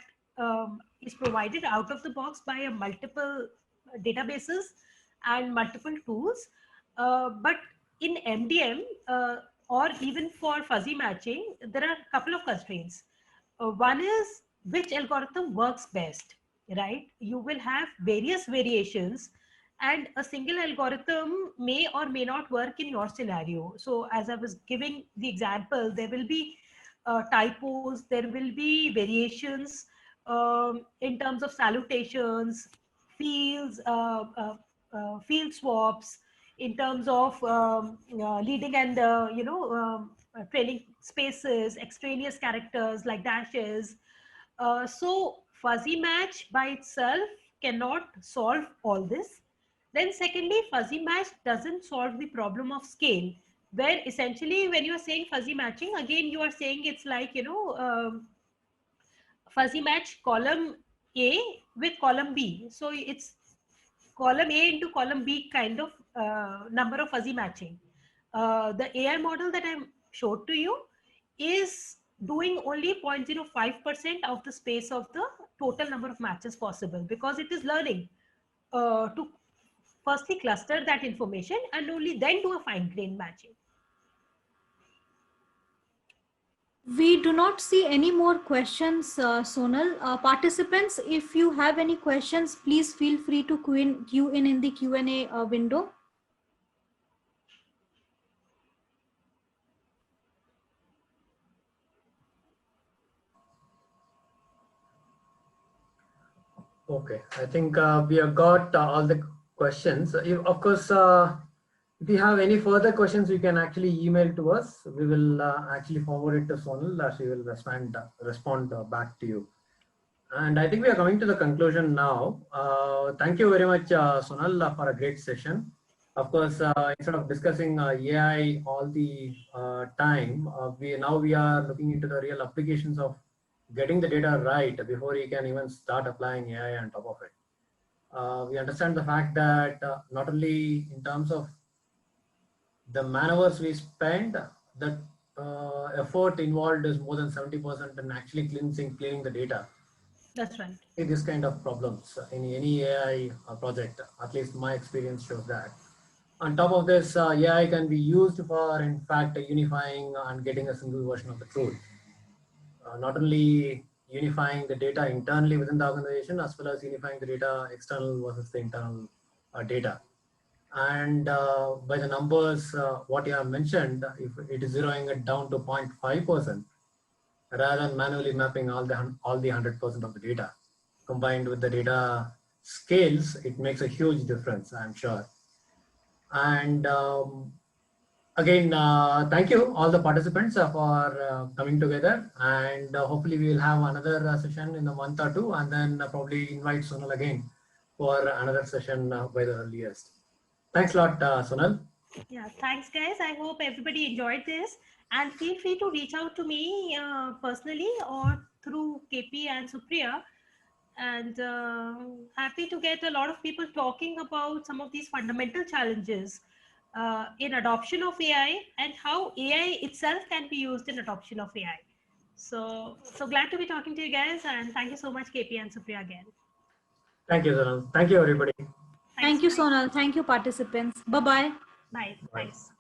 is provided out of the box by a multiple databases and multiple tools. But in MDM, or even for fuzzy matching, there are a couple of constraints. One is which algorithm works best, right? You will have various variations, and a single algorithm may or may not work in your scenario. So as I was giving the example, there will be typos, there will be variations in terms of salutations, fields, field swaps, in terms of leading and trailing spaces, extraneous characters like dashes. So fuzzy match by itself cannot solve all this. Then secondly, fuzzy match doesn't solve the problem of scale, where essentially when you are saying fuzzy matching, again you are saying it's like fuzzy match column A with column B. So it's column A into column B kind of number of fuzzy matching. The AI model that I showed to you is doing only 0.05% of the space of the total number of matches possible, because it is learning to firstly cluster that information and only then do a fine-grained matching. We do not see any more questions, Sonal. Participants, if you have any questions, please feel free to queue in the Q&A window. Okay, I think we have got all the questions. Of course, if you have any further questions, you can actually email to us. We will actually forward it to Sonal. She will respond back to you. And I think we are coming to the conclusion now. Thank you very much, Sonal, for a great session. Of course, instead of discussing AI all the time, we are looking into the real applications of getting the data right before you can even start applying AI on top of it. We understand the fact that not only in terms of the man hours we spend, the effort involved is more than 70% in actually cleaning the data. That's right. This kind of problems in any AI project, at least my experience shows that. On top of this, AI can be used for, in fact, unifying and getting a single version of the truth. Not only unifying the data internally within the organization, as well as unifying the data external versus the internal data. And by the numbers, what you have mentioned, if it is zeroing it down to 0.5%, rather than manually mapping all the 100% of the data, combined with the data scales, it makes a huge difference, I'm sure. And again, thank you all the participants for coming together, and hopefully we will have another session in a month or two, and then probably invite Sonal again for another session by the earliest. Thanks a lot, Sonal. Yeah, thanks guys. I hope everybody enjoyed this, and feel free to reach out to me personally or through KP and Supriya, and happy to get a lot of people talking about some of these fundamental challenges in adoption of AI and how AI itself can be used in adoption of AI. So glad to be talking to you guys, and thank you so much, KP and Supriya, again. Thank you, Sonal. Thank you, everybody. Thank you, Sonal. Thank you, participants. Bye-bye. Bye. Bye. Thanks.